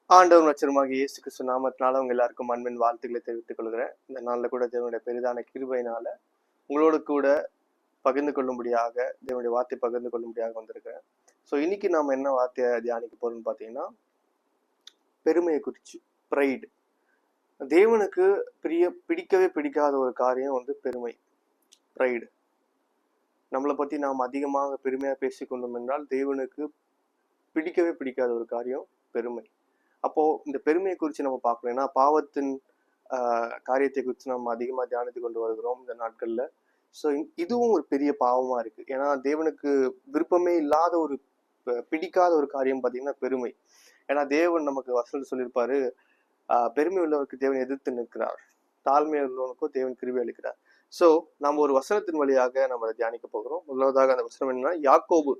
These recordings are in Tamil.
ஆண்டவர் நச்சரமாக இயேசு கிறிஸ்து நாமத்தினால உங்க எல்லாருக்கும் அன்பின் வாழ்த்துக்களை தெரிவித்துக் கொள்கிறேன். இந்த நாளில் கூட தேவனுடைய பெரிதான கிருபையினால உங்களோடு கூட பகிர்ந்து கொள்ளும்படியாக தேவனுடைய வார்த்தை பகிர்ந்து கொள்ளும்படியாக வந்திருக்கிறேன். ஸோ இன்னைக்கு நாம என்ன வார்த்தையை தியானிக்க போறோம்னு பார்த்தீங்கன்னா, பெருமையை குறித்து, ப்ரைடு. தேவனுக்கு பிடிக்கவே பிடிக்காத ஒரு காரியம் பெருமை, ப்ரைடு. நம்மளை பத்தி நாம் அதிகமாக பெருமையாக பேசிக்கொண்டோம் என்றால் தேவனுக்கு பிடிக்கவே பிடிக்காத ஒரு காரியம் பெருமை. அப்போ இந்த பெருமையை குறித்து நம்ம பார்க்கணும். ஏன்னா பாவத்தின் காரியத்தை குறித்து நம்ம அதிகமாக தியானித்து கொண்டு வருகிறோம் இந்த நாட்கள்ல. ஸோ இதுவும் ஒரு பெரிய பாவமா இருக்கு. ஏன்னா தேவனுக்கு விருப்பமே இல்லாத ஒரு பிடிக்காத ஒரு காரியம் பார்த்தீங்கன்னா பெருமை. ஏன்னா தேவன் நமக்கு வசனம் சொல்லியிருப்பாரு, பெருமை உள்ளவருக்கு தேவன் எதிர்த்து நிற்கிறார், தாழ்மை உள்ளவனுக்கும் தேவன் கிருபை அளிக்கிறார். ஸோ நம்ம ஒரு வசனத்தின் வழியாக நம்ம அதை தியானிக்க போகிறோம். முதலாவதாக அந்த வசனம் என்னன்னா, யாக்கோபு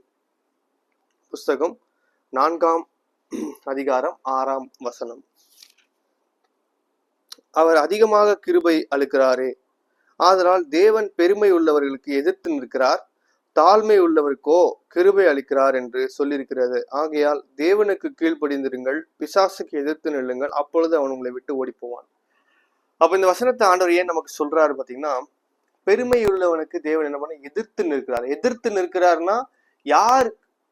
புஸ்தகம் 4 அதிகாரம் 6 வசனம். அவர் அதிகமாக கிருபை அளிக்கிறாரே, ஆதலால் தேவன் பெருமை உள்ளவர்களுக்கு எதிர்த்து நிற்கிறார், தாழ்மை உள்ளவருக்கோ கிருபை அளிக்கிறார் என்று சொல்லியிருக்கிறது. ஆகையால் தேவனுக்கு கீழ்ப்படிந்திருங்கள், பிசாசுக்கு எதிர்த்து நில்லுங்கள், அப்பொழுது அவன் உங்களை விட்டு ஓடி போவான். அப்ப இந்த வசனத்தை ஆண்டவர் ஏன் நமக்கு சொல்றாரு பாத்தீங்கன்னா, பெருமை உள்ளவனுக்கு தேவன் என்ன பண்ண எதிர்த்து நிற்கிறார். எதிர்த்து நிற்கிறாருன்னா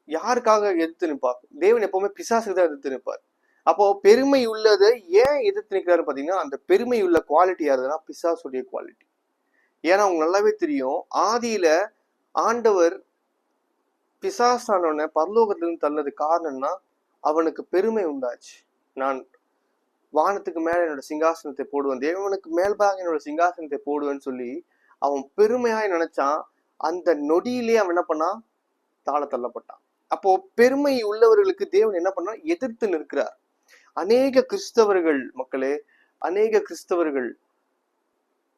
யாருக்காக எதிர்த்து நிற்பார்? தேவன் எப்பவுமே பிசாசுக்கு தான் எதிர்த்து நிற்பார். அப்போ பெருமை உள்ளதை ஏன் எதிர்த்து நிற்கிறாரு பாத்தீங்கன்னா, அந்த பெருமை உள்ள குவாலிட்டி யாருதுன்னா பிசாசுடைய குவாலிட்டி. ஏன்னா அவங்க நல்லாவே தெரியும், ஆதியில ஆண்டவர் பிசாசானவனை பரலோகத்திலிருந்து தள்ளது காரணம்னா அவனுக்கு பெருமை உண்டாச்சு. நான் வானத்துக்கு மேல என்னோட சிங்காசனத்தை போடுவேன், தேவனுக்கு மேல்பாக என்னோட சிங்காசனத்தை போடுவேன்னு சொல்லி அவன் பெருமையாய் நினைச்சான். அந்த நொடியிலே அவன் என்ன பண்ணான்? தாழ தள்ளப்பட்டான். அப்போ பெருமை உள்ளவர்களுக்கு தேவன் என்ன பண்ணா? எதிர்த்து நிற்கிறார். அநேக கிறிஸ்தவர்கள்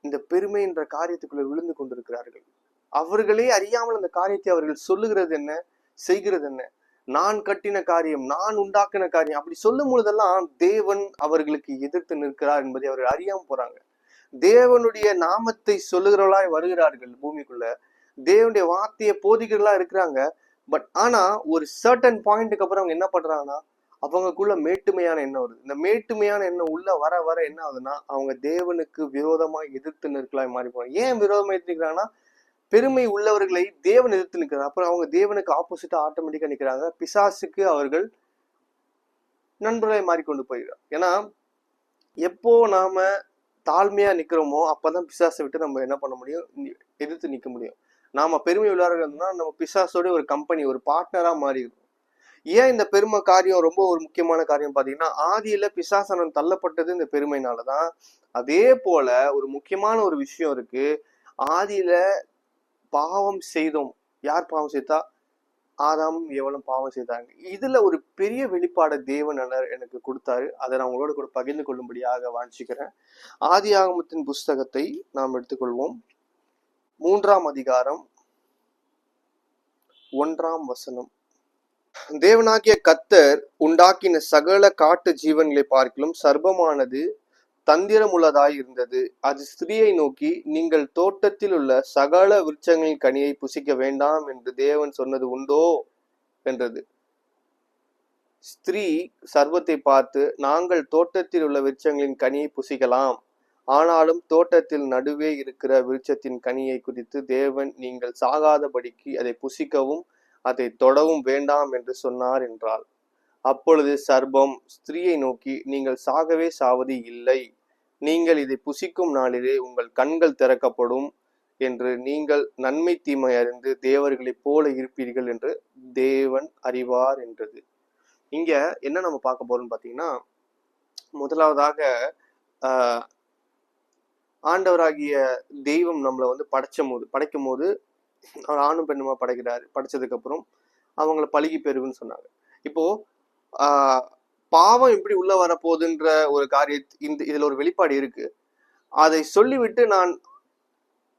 இந்த பெருமை என்ற காரியத்துக்குள்ள விழுந்து கொண்டிருக்கிறார்கள். அவர்களே அறியாமல் அந்த காரியத்தை அவர்கள் சொல்லுகிறது என்ன, செய்கிறது என்ன? நான் கட்டின காரியம், நான் உண்டாக்கின காரியம், அப்படி சொல்லும் பொழுதெல்லாம் தேவன் அவர்களுக்கு எதிர்த்து நிற்கிறார் என்பதை அவர்கள் அறியாம போறாங்க. தேவனுடைய நாமத்தை சொல்லுகிறவர்களாய் வருகிறார்கள் பூமிக்குள்ள, தேவனுடைய வார்த்தையை போதிக்கிறவர்களா இருக்கிறாங்க. பட் ஆனா ஒரு சர்டன் பாயிண்ட்டுக்கு அப்புறம் அவங்க என்ன பண்றாங்கன்னா, அவங்களுக்குள்ள மேட்டுமையான எண்ணம் வருது. இந்த மேட்டுமையான எண்ணம் உள்ள வர வர என்ன ஆகுதுன்னா, அவங்க தேவனுக்கு விரோதமா எதிர்த்து நிற்கலாய் மாறி போறாங்க. ஏன் விரோதமா எதிர்த்து நிற்கிறாங்கன்னா, பெருமை உள்ளவர்களை தேவன் எதிர்த்து நிற்கிறாங்க. அப்புறம் அவங்க தேவனுக்கு ஆப்போசிட்டா ஆட்டோமேட்டிக்கா நிற்கிறாங்க. பிசாசுக்கு அவர்கள் நண்பர்களை மாறிக்கொண்டு போயிடுறாங்க. ஏன்னா எப்போ நாம தாழ்மையா நிக்கிறோமோ அப்பதான் பிசாசை விட்டு நம்ம என்ன பண்ண முடியும்? எதிர்த்து நிற்க முடியும். நாம பெருமை உள்ளவர்கள்னா நம்ம பிசாசோட ஒரு கம்பெனி, ஒரு பார்ட்னரா மாறிடும். ஏன் இந்த பெருமை காரியம் ரொம்ப ஒரு முக்கியமான காரியம் பாத்தீங்கன்னா, ஆதியில பிசாசனம் தள்ளப்பட்டது இந்த பெருமைனாலதான். அதே போல ஒரு முக்கியமான ஒரு விஷயம் இருக்கு. ஆதியில பாவம் செய்தோம். யார் பாவம் செய்தா? ஆதாமும் ஏவலும் பாவம் செய்தாங்க. இதுல ஒரு பெரிய வெளிப்பாடு தேவன் எனக்கு கொடுத்தாரு. அதை நான் உங்களோட கூட பகிர்ந்து கொள்ளும்படியாக வாஞ்சிக்கிறேன். ஆதி ஆகமத்தின் புஸ்தகத்தை நாம் எடுத்துக்கொள்வோம். 3 அதிகாரம் 1 வசனம். தேவனாகிய கர்த்தர் உண்டாக்கின சகல காட்டு ஜீவன்களை பார்க்கிலும் சர்ப்பமானது தந்திரமுள்ளதாய் இருந்தது. அது ஸ்திரீயை நோக்கி, நீங்கள் தோட்டத்தில் உள்ள சகல விருட்சங்களின் கனியை புசிக்க வேண்டாம் என்று தேவன் சொன்னது உண்டோ என்றது. ஸ்திரீ சர்ப்பத்தை பார்த்து, நாங்கள் தோட்டத்தில் உள்ள விருட்சங்களின் கனியை புசிக்கலாம், ஆனாலும் தோட்டத்தில் நடுவே இருக்கிற விருட்சத்தின் கனியை குறித்து தேவன் நீங்கள் சாகாதபடிக்கு அதை புசிக்கவும் அதை தொடவும் வேண்டாம் என்று சொன்னார் என்றாள். அப்பொழுது சர்ப்பம் ஸ்திரீயை நோக்கி, நீங்கள் சாகவே சாவது இல்லை, நீங்கள் இதை புசிக்கும் நாளிலே உங்கள் கண்கள் திறக்கப்படும் என்று நீங்கள் நன்மை தீமை அறிந்து தேவர்களைப் போல இருப்பீர்கள் என்று தேவன் அறிவார் என்றது. இங்க என்ன நம்ம பார்க்க போறோம்னு பாத்தீங்கன்னா, முதலாவதாக ஆண்டவராகிய தெய்வம் நம்மளை படைக்கும் போது அவர் ஆணும் பெண்ணுமா படைக்கிறாரு. படைச்சதுக்கு அப்புறம் அவங்கள பழுகி பெருகுன்னு சொன்னாங்க. இப்போ பாவம் எப்படி உள்ள வரப்போகுதுன்ற ஒரு இதுல ஒரு வெளிப்பாடு இருக்கு. அதை சொல்லிவிட்டு நான்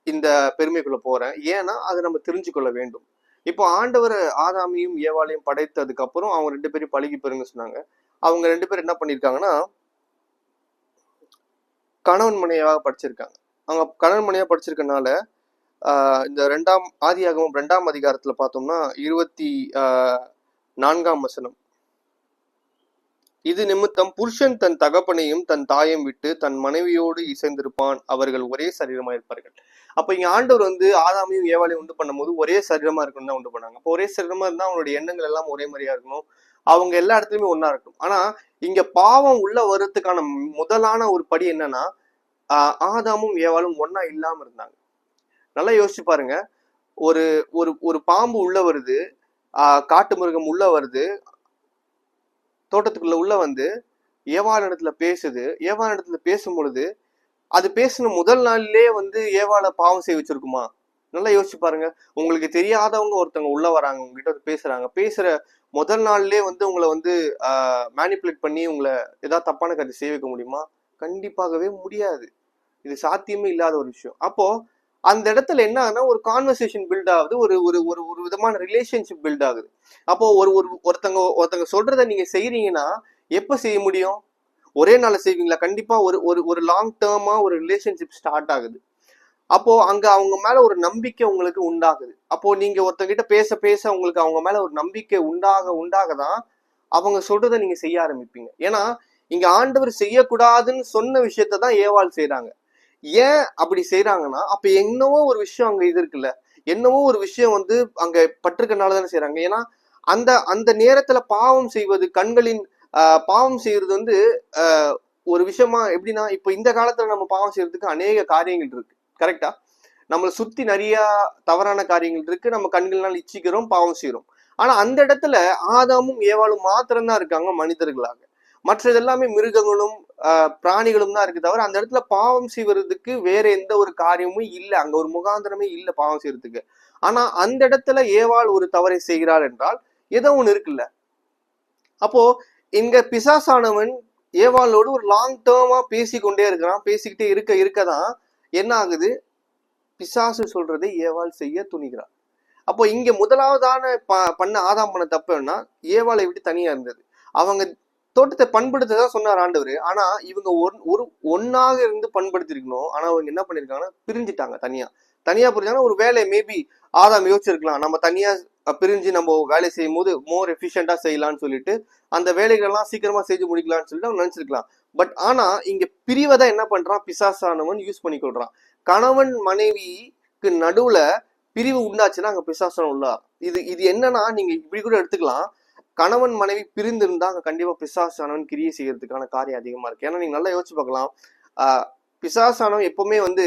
இந்த பெருமைக்குள்ள போறேன். ஏன்னா அதை நம்ம தெரிஞ்சு கொள்ள வேண்டும். இப்போ ஆண்டவர் ஆதாமையும் ஏவாளையும் படைத்ததுக்கு அப்புறம் அவங்க 2 பேரும் பழுகி பெருங்க சொன்னாங்க. அவங்க 2 பேரும் என்ன பண்ணிருக்காங்கன்னா, கணவன் மனைவியாக படிச்சிருக்காங்க. அவங்க கணவன் மனைவியாக படிச்சிருக்கனால இந்த ஆதியாகமம் 2 அதிகாரத்துல பார்த்தோம்னா 24 வசனம். இது நிமித்தம் புருஷன் தன் தகப்பனையும் தன் தாயையும் விட்டு தன் மனைவியோடு இசைந்திருப்பான், அவர்கள் ஒரே சரீரமா இருப்பார்கள். அப்ப இங்க ஆண்டவர் வந்து ஆதாமையும் ஏவாளையும் உண்டு பண்ணும் போது ஒரே சரீரமா இருக்கணும் தான் உண்டு பண்ணாங்க. அப்போ ஒரே சரீரமா இருந்தா அவங்களுடைய எண்ணங்கள் எல்லாம் ஒரே மாதிரியா இருக்கணும், அவங்க எல்லா இடத்துலயுமே ஒன்னா இருக்கணும். ஆனா இங்க பாவம் உள்ள வர்றதுக்கான முதலான ஒரு படி என்னன்னா, ஆதாமும் ஏவாளும் ஒன்னா இல்லாம இருந்தாங்க. நல்லா யோசிச்சு பாருங்க. ஒரு ஒரு ஒரு பாம்பு உள்ள வருது, காட்டு மிருகம் உள்ள வருது, தோட்டத்துக்குள்ள உள்ள வந்து ஏவாள் இடத்துல பேசுது. ஏவாள் இடத்துல பேசும் பொழுது அது பேசின முதல் நாள்லயே வந்து ஏவாளை பாவம் செய்ய வச்சிருக்குமா? நல்லா யோசிச்சு பாருங்க. உங்களுக்கு தெரியாதவங்க ஒருத்தவங்க உள்ள வராங்க, உங்ககிட்ட வந்து பேசுறாங்க. பேசுற முதல் நாள்லயே வந்து உங்களை வந்து மேனிப்புலேட் பண்ணி உங்களை ஏதாவது தப்பான கருத்து செய்ய வைக்க முடியுமா? கண்டிப்பாகவே முடியாது. இது சாத்தியமே இல்லாத ஒரு விஷயம். அப்போ அந்த இடத்துல என்ன ஆகுதுன்னா, ஒரு கான்வர்சேஷன் பில்ட் ஆகுது, ஒரு ஒரு ஒரு ஒரு விதமான ரிலேஷன்ஷிப் பில்ட் ஆகுது. அப்போ ஒருத்தங்க சொல்றத நீங்க செய்யறீங்கன்னா எப்ப செய்ய முடியும்? ஒரே நாள் செய்வீங்களா? கண்டிப்பா ஒரு ஒரு ஒரு லாங் டேர்மா ஒரு ரிலேஷன்ஷிப் ஸ்டார்ட் ஆகுது. அப்போ அங்க அவங்க மேல ஒரு நம்பிக்கை உங்களுக்கு உண்டாகுது. அப்போ நீங்க ஒருத்தங்கிட்ட பேச பேச உங்களுக்கு அவங்க மேல ஒரு நம்பிக்கை உண்டாகதான் அவங்க சொல்றதை நீங்க செய்ய ஆரம்பிப்பீங்க. ஏன்னா இங்க ஆண்டவர் செய்யக்கூடாதுன்னு சொன்ன விஷயத்த தான் ஏவாள் செய்யறாங்க. ஏன் அப்படி செய்யறாங்கன்னா, அப்ப என்னவோ ஒரு விஷயம் அங்க இது இருக்குல்ல, என்னவோ ஒரு விஷயம் வந்து அங்க பட்டிருக்கனாலதானே செய்யறாங்க. ஏன்னா அந்த அந்த நேரத்துல பாவம் செய்வது, கண்களின் பாவம் செய்யறது வந்து ஒரு விஷயமா எப்படின்னா, இப்ப இந்த காலத்துல நம்ம பாவம் செய்யறதுக்கு அநேக காரியங்கள் இருக்கு. கரெக்டா? நம்மளை சுத்தி நிறைய தவறான காரியங்கள் இருக்கு, நம்ம கண்கள்னால இச்சிக்கிறோம், பாவம் செய்யறோம். ஆனா அந்த இடத்துல ஆதாமும் ஏவாளும் மாத்திரம்தான் இருக்காங்க மனிதர்களாக. மற்றது எல்லாமே மிருகங்களும் பிராணிகளும் தான் இருக்கு தவிர அந்த இடத்துல பாவம் செய்வதற்கு வேற எந்த ஒரு காரியமும் இல்லை. அங்க ஒரு முகாந்திரமே இல்லை பாவம் செய்யறதுக்கு. ஆனா அந்த இடத்துல ஏவாள் ஒரு தவறை செய்கிறாள் என்றால் ஏதோ ஒண்ணு இருக்குல்ல. அப்போ இங்க பிசாசானவன் ஏவாளோடு ஒரு லாங் டேர்மா பேசிக்கொண்டே இருக்கிறான். பேசிக்கிட்டே இருக்கதான் என்ன ஆகுது? பிசாசு சொல்றதை ஏவாள் செய்ய துணிகிறார். அப்போ இங்க முதலாவதான பண்ண ஆதாம் பண்ண தப்புன்னா ஏவாளை விட்டு தனியா இருந்தது. அவங்க தோட்டத்தை பண்படுத்ததான் சொன்னார் ஆண்டவர். ஆனா இவங்க ஒன்னாக இருந்து பண்படுத்திருக்கணும். ஆனா அவங்க என்ன பண்ணிருக்காங்கன்னா பிரிஞ்சுட்டாங்க. தனியா புரிஞ்சாங்கன்னா ஒரு வேலை மேபி ஆதாம் யோசிச்சிருக்கலாம், நம்ம தனியா பிரிஞ்சு நம்ம வேலை செய்யும் போது மோர் எஃபிஷியண்டா செய்யலாம்னு சொல்லிட்டு அந்த வேலைகள் எல்லாம் சீக்கிரமா செஞ்சு முடிக்கலாம்னு சொல்லிட்டு அவங்க நினைச்சிருக்கலாம். பட் ஆனா இங்க பிரிவதை என்ன பண்றான்? பிசாசானவன் யூஸ் பண்ணி கொள்றான். கணவன் மனைவிக்கு நடுவுல பிரிவு உண்டாச்சுன்னா அங்க பிசாசனம் உள்ளா. இது என்னன்னா, நீங்க இப்படி கூட எடுத்துக்கலாம். கணவன் மனைவி பிரிந்திருந்தா அங்க கண்டிப்பா பிசாசானவன் கிரியை செய்யறதுக்கான காரியம் அதிகமா இருக்கு. ஏன்னா நீங்க நல்லா யோசிச்சு பார்க்கலாம். பிசாசானவன் எப்பவுமே வந்து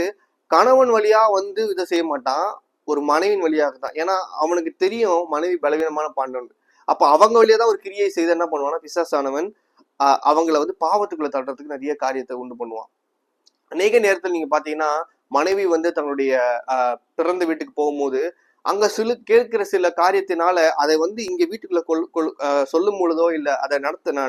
கணவன் வழியா வந்து இதை செய்ய மாட்டான், ஒரு மனைவின் வழியாக தான். ஏன்னா அவனுக்கு தெரியும் மனைவி பலவீனமான பாண்டவன். அப்ப அவங்க வழியா தான் ஒரு கிரியை செய்து என்ன பண்ணுவான்னா பிசாசானவன் அவங்கள வந்து பாவத்துக்குள்ள தட்டுறதுக்கு நிறைய காரியத்தை உண்டு பண்ணுவான். அநேக நேரத்தில் நீங்க பாத்தீங்கன்னா மனைவி வந்து தன்னுடைய பிறந்த வீட்டுக்கு போகும்போது அங்க கேட்கிற சில காரியத்தினால அதை வந்து இங்க வீட்டுக்குள்ள சொல்லும் பொழுதோ இல்ல அதை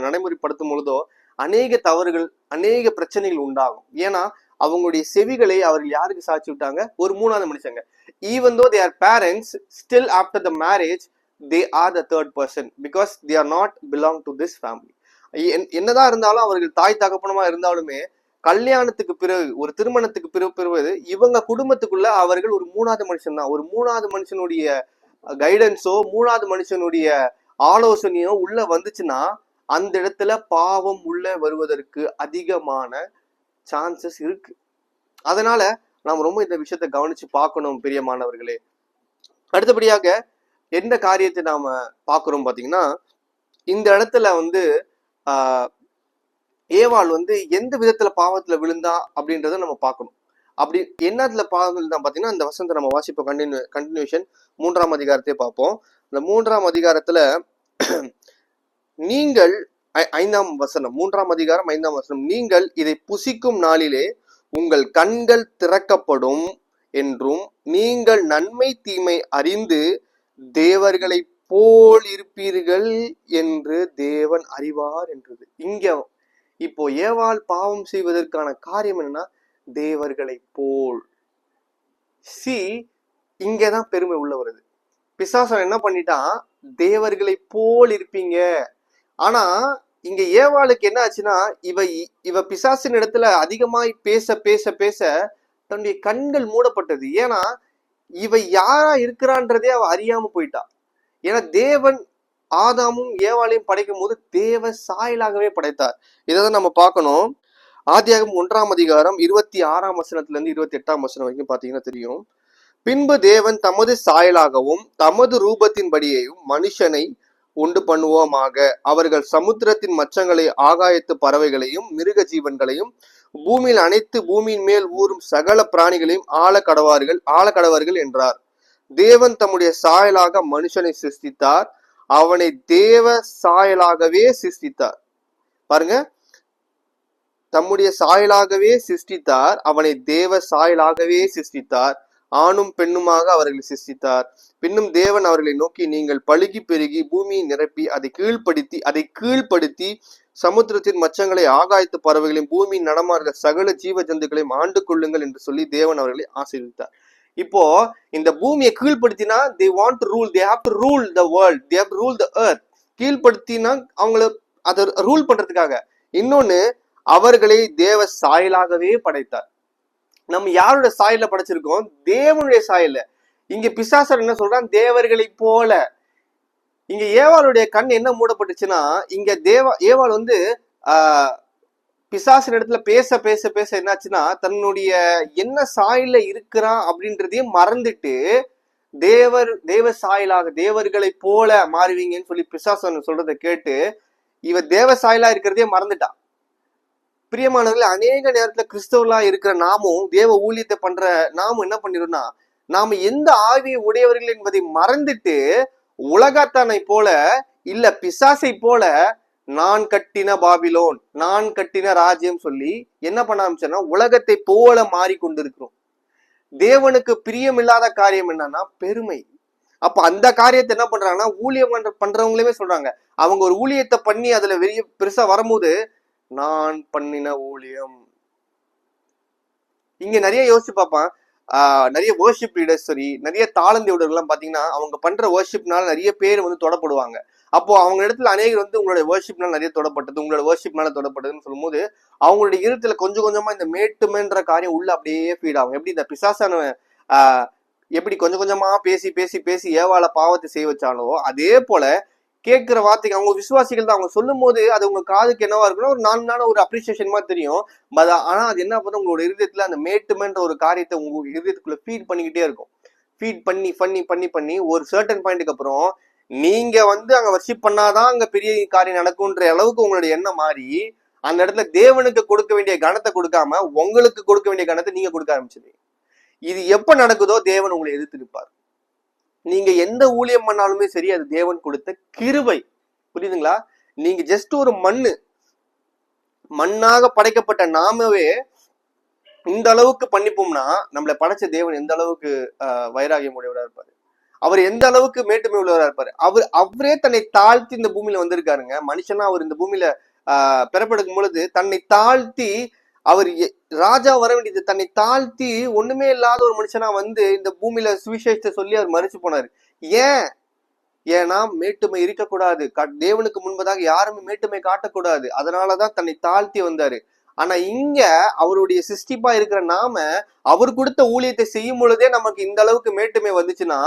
நடைமுறைப்படுத்தும் பொழுதோ அநேக தவறுகள், அநேக பிரச்சனைகள் உண்டாகும். ஏன்னா அவங்களுடைய செவிகளை அவர்கள் யாருக்கு சாட்சி விட்டாங்க? ஒரு மூணாவது மனுஷங்க. Even though they are parents, still after the marriage they are the third person, because they are not belong to this family. என்னதான் இருந்தாலும் அவர்கள் தாய் தகப்பனமா இருந்தாலுமே கல்யாணத்துக்கு பிறகு, ஒரு திருமணத்துக்கு பிறகு இவங்க குடும்பத்துக்குள்ள அவர்கள் ஒரு மூணாவது மனுஷன் தான். ஒரு மூணாவது மனுஷனுடைய கைடன்ஸோ மூணாவது மனுஷனுடைய ஆலோசனையோ உள்ள வந்துச்சுன்னா அந்த இடத்துல பாவம் உள்ள வருவதற்கு அதிகமான சான்சஸ் இருக்கு. அதனால நாம் ரொம்ப இந்த விஷயத்த கவனிச்சு பார்க்கணும் பிரியமானவர்களே. அடுத்தபடியாக எந்த காரியத்தை நாம பார்க்கிறோம் பாத்தீங்கன்னா, இந்த இடத்துல வந்து ஏவாள் வந்து எந்த விதத்துல பாவத்துல விழுந்தா அப்படின்றத நம்ம பார்க்கணும். அப்படி என்னத்துல பாவம் விழுந்தா பாத்தீங்கன்னா, இந்த வசனத்தை நம்ம வாசிப்போம். கண்டினியூஷன் 3ஆம் அதிகாரத்தை பார்ப்போம். இந்த 3ஆம் அதிகாரத்துல நீங்கள் 5ஆம் வசனம், 3ஆம் அதிகாரம் 5ஆம் வசனம், நீங்கள் இதை புசிக்கும் நாளிலே உங்கள் கண்கள் திறக்கப்படும் என்றும் நீங்கள் நன்மை தீமை அறிந்து தேவர்களை போல் இருப்பீர்கள் என்று தேவன் அறிவார் என்றது. இங்க இப்போ ஏவாள் பாவம் செய்வதற்கான காரியம் என்னன்னா, தேவர்களை போல். இங்கதான் பெருமை உள்ள வருது. பிசாசன் என்ன பண்ணிட்டான்? தேவர்களை போல் இருப்பீங்க. ஆனா இங்க ஏவாளுக்கு என்ன ஆச்சுன்னா, இவ பிசாசின் இடத்துல அதிகமாய் பேச பேச பேச தன்னுடைய கண்கள் மூடப்பட்டது. ஏன்னா இவ யாரா இருக்கிறான்றதே அவ அறியாம போயிட்டா. ஏன்னா தேவன் ஆதாமும் ஏவாளையும் படைக்கும் போது தேவ சாயலாகவே படைத்தார். இதைதான் நம்ம பார்க்கணும். ஆதியாகமம் 1 ஆகாயத்து பறவைகளையும் மிருக ஜீவன்களையும் பூமியில் அனைத்து பூமியின் மேல் ஊறும் சகல பிராணிகளையும் ஆழ கடவார்கள் என்றார். தேவன் தம்முடைய சாயலாக மனுஷனை சிருஷ்டித்தார், அவனை தேவ சாயலாகவே சிருஷ்டித்தார். பாருங்க, தம்முடைய சாயலாகவே சிருஷ்டித்தார், அவனை தேவ சாயலாகவே சிருஷ்டித்தார், ஆணும் பெண்ணுமாக அவர்களை சிருஷ்டித்தார். பின்னும் தேவன் அவர்களை நோக்கி, நீங்கள் பலுகி பெருகி பூமியை நிரப்பி அதை கீழ்ப்படுத்தி சமுத்திரத்தின் மச்சங்களை ஆகாயத்து பறவைகளையும் பூமியின் நடமாறுகிற சகல ஜீவ ஜந்துக்களையும் ஆண்டு கொள்ளுங்கள் என்று சொல்லி தேவன் அவர்களை ஆசீர்வதித்தார். இப்போ இந்த பூமியை கீழ்படுத்தினா they want to rule, they have to rule the world, they have to rule the earth. கீழ்படுத்தினா அவங்கள அதை ரூல் பண்றதுக்காக. இன்னொன்னு, அவர்களை தேவ சாயலாகவே படைத்தார். நம்ம யாரோட சாயல படைச்சிருக்கோம்? தேவனுடைய சாயல. இங்க பிசாசர் என்ன சொல்றான்? தேவர்களை போல. இங்க ஏவாளுடைய கண் என்ன மூடப்பட்டுச்சுன்னா, இங்க ஏவாள் வந்து பிசாசின் இடத்துல பேச பேச பேச என்னாச்சுன்னா, தன்னுடைய என்ன சாயல இருக்கிறான் அப்படின்றதையும் மறந்துட்டு தேவ சாயலாக தேவர்களை போல மாறுவீங்கன்னு சொல்லி பிசாசன் சொல்றதை கேட்டு இவ தேவ சாயலா இருக்கிறதே மறந்துட்டான். பிரியமானவர்களே, அநேக நேரத்துல கிறிஸ்தவர்களா இருக்கிற நாமும் தேவ ஊழியத்தை பண்ற நாமும் என்ன பண்ணிடும்னா, நாம எந்த ஆவியை உடையவர்கள் என்பதை மறந்துட்டு உலகத்தானை போல இல்ல பிசாசை போல நான் கட்டின பாபிலோன், நான் கட்டின ராஜ்யம் சொல்லி என்ன பண்ண ஆரம்பிச்சோம்னா உலகத்தை போல மாறிக்கொண்டிருக்கிறோம். தேவனுக்கு பிரியமில்லாத காரியம் என்னன்னா பெருமை. அப்ப அந்த காரியத்தை என்ன பண்றாங்கன்னா ஊழியம் பண்றவங்களுமே சொல்றாங்க, அவங்க ஒரு ஊழியத்தை பண்ணி அதுல பெரிய பெருசா வரும்போது நான் பண்ணின ஊழியம். இங்க நிறைய யோசிச்சு பார்ப்பான். நிறைய வர்ஷிப் லீடர்ஸ் சரி, நிறைய தாளந்தேவடர்கள்லாம் பாத்தீங்கன்னா அவங்க பண்ற வர்ஷிப்னால நிறைய பேர் வந்து தொடப்படுவாங்க. அப்போ அவங்க இடத்துல அநேகர் வந்து உங்களுடைய வர்ஷிப்னால நிறைய தொடப்பட்டது, உங்களோட வர்ஷிப்னால தொடப்பட்டதுன்னு சொல்லும் போது அவங்களுடைய இருத்துல கொஞ்சம் கொஞ்சமா இந்த மேட்டுமன்ற காரியம் உள்ள அப்படியே ஃபீட் ஆகும். எப்படி இந்த பிசாசான எப்படி கொஞ்சம் கொஞ்சமா பேசி பேசி பேசி ஏவாள பாவத்தை செய்ய வச்சாலோ அதே போல கேட்கிற வார்த்தைக்கு அவங்க விசுவாசிகள் தான். அவங்க சொல்லும் போது அது உங்க காதுக்கு என்னவா இருக்குன்னா ஒரு நான்கான ஒரு அப்ரிசியேஷன் மாதிரி தெரியும். ஆனா அது என்ன பண்ணும், உங்களோட இருதயத்துல அந்த மேட்டுமன்ற ஒரு காரியத்தை உங்க இருதயத்துக்குள்ள ஃபீட் பண்ணிக்கிட்டே இருக்கும். ஃபீட் பண்ணி பண்ணி பண்ணி பண்ணி ஒரு சர்டன் பாயிண்ட்டுக்கு அப்புறம் நீங்க வந்து அங்க வர்ஷிப் பண்ணாதான் அங்க பெரிய காரியம் நடக்கும்ன்ற அளவுக்கு உங்களுடைய எண்ணம் மாறி அந்த இடத்துல தேவனுக்கு கொடுக்க வேண்டிய கணத்தை கொடுக்காம உங்களுக்கு கொடுக்க வேண்டிய கணத்தை நீங்க கொடுக்க ஆரம்பிச்சது. இது எப்ப நடக்குதோ தேவன் உங்களை எதிர்த்து இருப்பார். நீங்க எந்த ஊழியம் பண்ணாலுமே சரி, அது தேவன் கொடுத்த கிருபை. புரியுதுங்களா? நீங்க ஜஸ்ட் ஒரு மண்ணாக படைக்கப்பட்ட நாமவே இந்த அளவுக்கு பண்ணிப்போம்னா நம்மளை படைச்ச தேவன் எந்த அளவுக்கு வைராகியம் உடையவரா இருப்பாரு, அவர் எந்த அளவுக்கு மேட்டுமை உள்ளவரா இருப்பாரு. அவரே தன்னை தாழ்த்தி இந்த பூமியில வந்திருக்காருங்க. மனுஷனா அவர் இந்த பூமியில பெறப்படுக்கும் பொழுது தன்னை தாழ்த்தி, அவர் ராஜா வர வேண்டியது தன்னை தாழ்த்தி ஒண்ணுமே இல்லாத ஒரு மனுஷனா வந்து இந்த பூமியில சுவிசேஷத்தை சொல்லி அவர் மறிச்சு போனாரு. ஏன்னா மேட்டுமை இருக்கக்கூடாது, தேவனுக்கு முன்பதாக யாருமே மேட்டுமை காட்டக்கூடாது. அதனாலதான் தன்னை தாழ்த்தி வந்தாரு. ஆனா இங்க அவருடைய சிருஷ்டிப்பா இருக்கிற நாம அவர் கொடுத்த ஊழியத்தை செய்யும் பொழுதே நமக்கு இந்த அளவுக்கு மேட்டுமை வந்துச்சுன்னா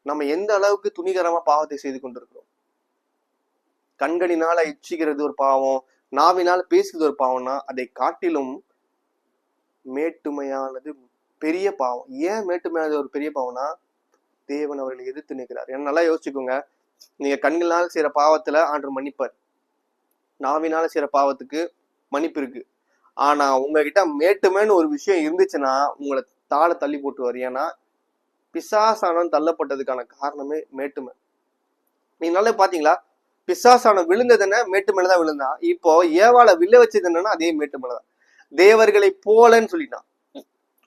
நம்ம எந்த அளவுக்கு துணிகரமா பாவத்தை செய்து கொண்டிருக்கிறோம். கண்களினால இச்சிக்கிறது ஒரு பாவம், நாவினால் பேசுறது ஒரு பாவம்னா அதை காட்டிலும் மேட்டுமையானது பெரிய பாவம். ஏன் மேட்டுமையானது ஒரு பெரிய பாவம்னா தேவன் அவர்களை எதிர்த்து நிற்கிறார். என்ன நல்லா யோசிச்சுக்கோங்க. நீங்க கண்களால் செய்யற பாவத்துல ஆண்டவர் மன்னிப்பார், நாவினால செய்யற பாவத்துக்கு மன்னிப்பு இருக்கு. ஆனா உங்ககிட்ட மேட்டுமைன்னு ஒரு விஷயம் இருந்துச்சுன்னா உங்களை தாழ தள்ளி போட்டுவார். ஏன்னா பிசாசானம் தள்ளப்பட்டதுக்கான காரணமே மேட்டுமை. நீங்க நல்லா பாத்தீங்களா, பிசாசானம் விழுந்ததுன்னா மேட்டுமையிலதான் விழுந்தான். இப்போ ஏவாளை வில்ல வச்சது என்னன்னா அதே மேட்டுமையிலதான். தேவர்களை போலன்னு சொல்லிட்டான்.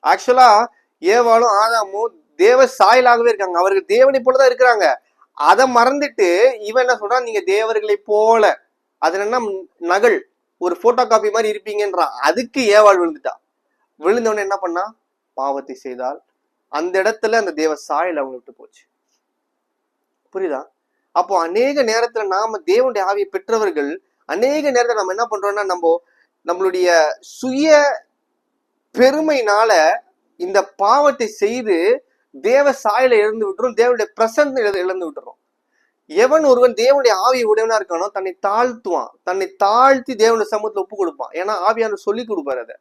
ஆக்சுவலா ஏவாளும் ஆதாமும் தேவ சாயலாகவே இருக்காங்க, அவர்கள் தேவனை போலதான் இருக்கிறாங்க. அதை மறந்துட்டு இவன் என்ன சொல்றான், நீங்க தேவர்களை போல, அது என்னன்னா நகல், ஒரு போட்டோ காப்பி மாதிரி இருப்பீங்கன்றான். அதுக்கு ஏவாள் விழுந்துட்டா. விழுந்தவன என்ன பண்ணா, பாவத்தை செய்தால் அந்த இடத்துல அந்த தேவ சாயல் அவங்க விட்டு போச்சு. புரியுதா? அப்போ அநேக நேரத்துல நாம தேவனுடைய ஆவியை பெற்றவர்கள் அநேக நேரத்துல நம்ம என்ன பண்றோம்னா நம்மளுடைய சுய பெருமையினால இந்த பாவத்தை செய்து தேவ சாயலை இழந்து விட்டுறோம், தேவனுடைய பிரசன்னை இழந்து விட்டுறோம். எவன் ஒருவன் தேவனுடைய ஆவியை உடையவனா இருக்கானோ தன்னை தாழ்த்துவான், தன்னை தாழ்த்தி தேவனுடைய சமூகத்துல ஒப்பு கொடுப்பான். ஏன்னா ஆவியானவர் சொல்லி கொடுப்பாரு அதை.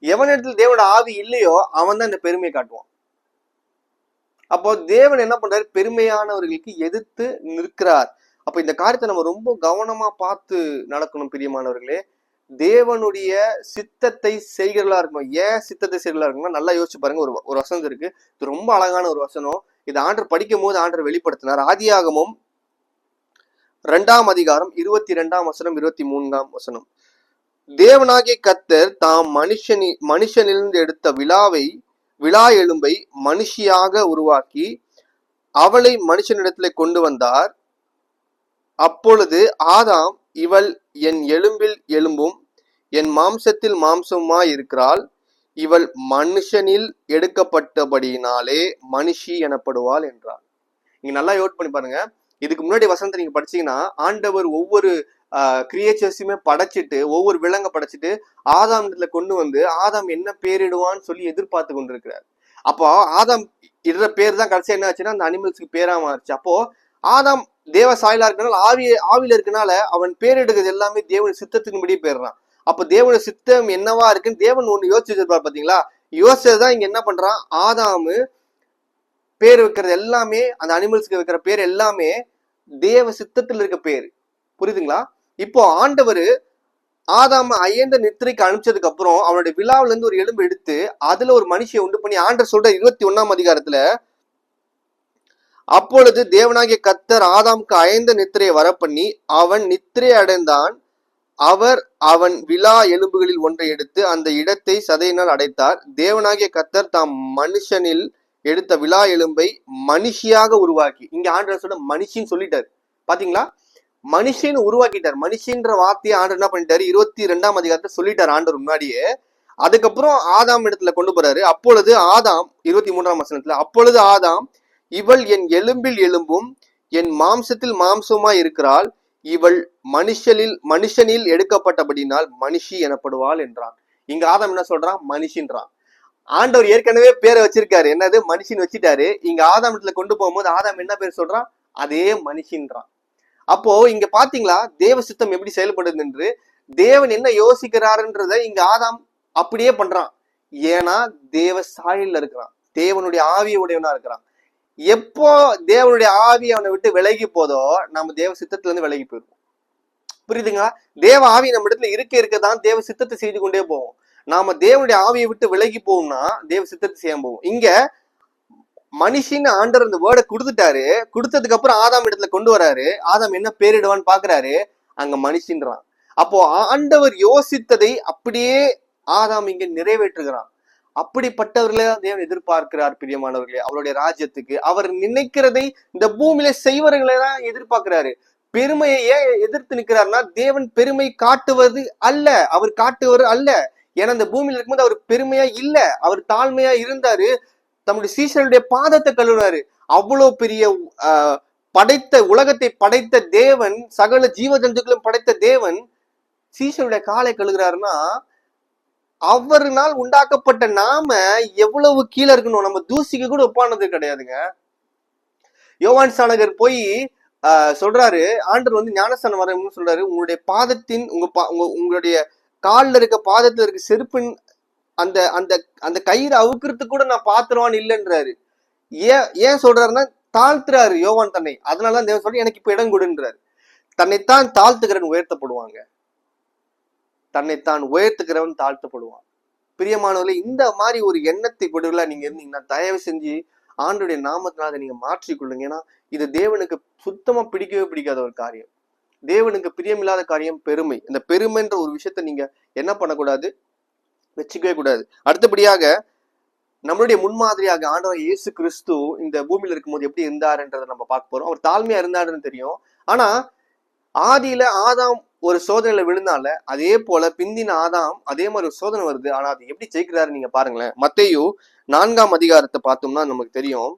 எவனிடத்துல தேவனோட ஆவி இல்லையோ அவன் தான் இந்த பெருமையை காட்டுவான். அப்போ தேவன் என்ன பண்றாரு, பெருமையானவர்களுக்கு எதிர்த்து நிற்கிறார். அப்ப இந்த காரியத்தை நம்ம ரொம்ப கவனமா பார்த்து நடக்கணும் பிரியமானவர்களே. தேவனுடைய சித்தத்தை செய்கிறதா இருக்கணும். ஏன் சித்தத்தை செய்கிறதா இருக்கணும்னா நல்லா யோசிச்சு பாருங்க. ஒரு வசனம் இருக்கு, இது ரொம்ப அழகான ஒரு வசனம். இது ஆண்டர் படிக்கும் போது ஆண்டர் வெளிப்படுத்தினார். ஆதியாகமம் 2ஆம் அதிகாரம் 22ஆம் வசனம் 23ஆம் வசனம். தேவனாகிய கர்த்தர் தாம் மனுஷனிலிருந்து எடுத்த விலா எலும்பை மனுஷியாக உருவாக்கி அவளை மனுஷனிடத்துல கொண்டு வந்தார். அப்பொழுது ஆதாம், இவள் என் எலும்பில் எலும்பும் என் மாம்சத்தில் மாம்சமாய் இருக்கிறாள், இவள் மனுஷனில் எடுக்கப்பட்டபடியினாலே மனுஷி எனப்படுவாள் என்றார். நீங்க நல்லா யோட் பண்ணி பாருங்க. இதுக்கு முன்னாடி வசனத்தை நீங்க படிச்சீங்கன்னா ஆண்டவர் ஒவ்வொரு கிரியேச்சர்ஸுமே படைச்சிட்டு, ஒவ்வொரு விலங்க படைச்சிட்டு ஆதாம் இடத்துல கொண்டு வந்து ஆதாம் என்ன பேரிடுவான்னு சொல்லி எதிர்பார்த்து கொண்டிருக்கிறார். அப்போ ஆதாம் இடுற பேர் தான் கடைசியா என்ன ஆச்சுன்னா அந்த அனிமல்ஸுக்கு பேரா மாறிச்சு. அப்போ ஆதாம் தேவ சாயலா இருக்கனால ஆவியில இருக்கனால அவன் பேரிடுகிறது எல்லாமே தேவன் சித்தத்தின்படி பேர்றான். அப்ப தேவனுடைய சித்தம் என்னவா இருக்குன்னு தேவன் ஒண்ணு யோசிச்சிருப்பார் பாத்தீங்களா. யோசிச்சதுதான் இங்க என்ன பண்றான், ஆதாமு பேர் வைக்கிறது எல்லாமே, அந்த அனிமல்ஸ்க்கு வைக்கிற பேர் எல்லாமே தேவ சித்தத்தில் இருக்க பேர். புரியுதுங்களா? இப்போ ஆண்டவர் ஆதாம அயர்ந்த நித்திரைக்கு அனுப்பிச்சதுக்கு அப்புறம் அவனுடைய விழாவில இருந்து ஒரு எலும்பு எடுத்து அதுல ஒரு மனுஷியை உண்டு பண்ணி ஆண்டவர் சொல்ற 21ஆம் அதிகாரத்துல, அப்பொழுது தேவனாகிய கர்த்தர் ஆதாமுக்கு அயர்ந்த நித்திரையை வரப்பண்ணி அவன் நித்திரை அடைந்தான். அவன் விலா எலும்புகளில் ஒன்றை எடுத்து அந்த இடத்தை சதையினால் அடைத்தார். தேவனாகிய கர்த்தர் தாம் மனுஷனில் எடுத்த விலா எலும்பை மனுஷியாக உருவாக்கி, இங்க ஆண்டவர் சொல்ல மனுஷின்னு சொல்லிட்டாரு பாத்தீங்களா, மனுஷன்னு உருவாக்கிட்டார். மனுஷன்ற வார்த்தையை ஆண்டவர் என்ன பண்ணிட்டாரு 22ஆம் அதிகாரத்தை சொல்லிட்டார் ஆண்டவர் முன்னாடியே. அதுக்கப்புறம் ஆதாம் இடத்துல கொண்டு போறாரு. அப்பொழுது ஆதாம் 23ஆம் வசனத்துல, அப்பொழுது ஆதாம், இவள் என் எலும்பில் எலும்பும் என் மாம்சத்தில் மாம்சமா இருக்கிறாள், இவள் மனுஷனில் எடுக்கப்பட்டபடினால் மனுஷி எனப்படுவாள் என்றான். இங்க ஆதாம் என்ன சொல்றான், மனுஷின்றான். ஆண்டவர் ஏற்கனவே பேரை வச்சிருக்காரு, என்னது மனுஷன் வச்சுட்டாரு. இங்க ஆதாம் இடத்துல கொண்டு போகும்போது ஆதாம் என்ன பேர் சொல்றான், அதே மனுஷின்றான். அப்போ இங்க பாத்தீங்களா தேவ சித்தம் எப்படி செயல்படுது என்று, தேவன் என்ன யோசிக்கிறாருன்றத இங்க ஆதாம் அப்படியே பண்றான். ஏன்னா தேவ சாயல்ல இருக்கிறான், தேவனுடைய ஆவிய உடையவனா இருக்கிறான். எப்போ தேவனுடைய ஆவி அவனை விட்டு விலகி போதோ நம்ம தேவ சித்தத்துல இருந்து விலகி போயிருவோம். புரியுதுங்களா? தேவ ஆவி நம்ம இடத்துல இருக்கதான் தேவ சித்தத்தை செய்து கொண்டே போவோம். நாம தேவனுடைய ஆவியை விட்டு விலகி போவோம்னா தேவ சித்தத்தை செய்ய போவோம். இங்க மனுஷின்னு ஆண்டவர் இந்த வேர்டை கொடுத்துட்டாரு. கொடுத்ததுக்கு அப்புறம் ஆதாம் இடத்துல கொண்டு வராரு. ஆதாம் என்ன பேரிடுவான்னு பாக்குறாரு, அங்க மனுஷன்றான். அப்போ ஆண்டவர் யோசித்ததை அப்படியே ஆதாம் இங்க நிறைவேற்றுகிறான். அப்படிப்பட்டவர்களே தேவன் எதிர்பார்க்கிறார் பிரியமானவர்களே. அவருடைய ராஜ்யத்துக்கு அவர் நினைக்கிறதை இந்த பூமியில செய்வர்களை தான் எதிர்பார்க்கிறாரு. பெருமையை ஏன் எதிர்த்து நிற்கிறார்னா, தேவன் பெருமை காட்டுவது அல்ல, அவர் காட்டுவது அல்ல. ஏன்னா இந்த பூமியில இருக்கும்போது அவர் பெருமையா இல்ல, அவர் தாழ்மையா இருந்தாரு. தம்முடைய சீஷருடைய பாதத்தை கழுவினாரு. அவ்வளவு பெரிய உலகத்தை படைத்த தேவன், சகல ஜீவ ஜந்துக்களும் படைத்த தேவன் சீஷருடைய காலை கழுகுறாருன்னா, அவர்னால் உண்டாக்கப்பட்ட நாம எவ்வளவு கீழே இருக்கணும். நம்ம தூசிக்கு கூட ஒப்பானது கிடையாதுங்க. யோவான் ஸ்நானகர் போய் சொல்றாரு, ஆண்டவர் வந்து ஞானஸ்தானம் வரணும்னு சொல்றாரு, உங்களுடைய பாதத்தின் உங்களுடைய காலில் இருக்க பாதத்துல இருக்க செருப்பின் அந்த அந்த அந்த கயிறு அவுக்கிறதுக்கு கூட நான் பாத்திரவான் இல்லைன்றாரு. ஏன் சொல்றாருன்னா, தாழ்த்துறாரு யோவான் தன்னை. அதனால தேவன் சொல்லி எனக்கு இப்ப இடம் கொடுன்றாரு. தன்னைத்தான் தாழ்த்துக்கிறவன் உயர்த்தப்படுவாங்க, தன்னைத்தான் உயர்த்துக்கிறவன் தாழ்த்தப்படுவான். பிரியமானவர்களே, இந்த மாதிரி ஒரு எண்ணத்தை கொடுக்கல நீங்க இருந்தீங்கன்னா தயவு செஞ்சு ஆண்டுடைய நாமத்தினால நீங்க மாற்றிக்கொள்ளுங்க. ஏன்னா இது தேவனுக்கு சுத்தமா பிடிக்கவே பிடிக்காத ஒரு காரியம். தேவனுக்கு பிரியமில்லாத காரியம் பெருமை. இந்த பெருமைன்ற ஒரு விஷயத்த நீங்க என்ன பண்ணக்கூடாது, வச்சுக்கவே கூடாது. அடுத்தபடியாக நம்மளுடைய முன்மாதிரியாக ஆண்டவர் இயேசு கிறிஸ்து இந்த பூமியில இருக்கும்போது எப்படி இருந்தாருன்றதை நம்ம பார்க்க போறோம். அவர் தாழ்மையா இருந்தாருன்னு தெரியும். ஆனா ஆதியில ஆதாம் ஒரு சோதனையில விழுந்தால அதே போல பிந்தின ஆதாம் அதே மாதிரி ஒரு சோதனை வருது. ஆனா அது எப்படி ஜெயிக்கிறாரு நீங்க பாருங்களேன். மத்தேயு 4ஆம் அதிகாரத்தை பார்த்தோம்னா நமக்கு தெரியும்.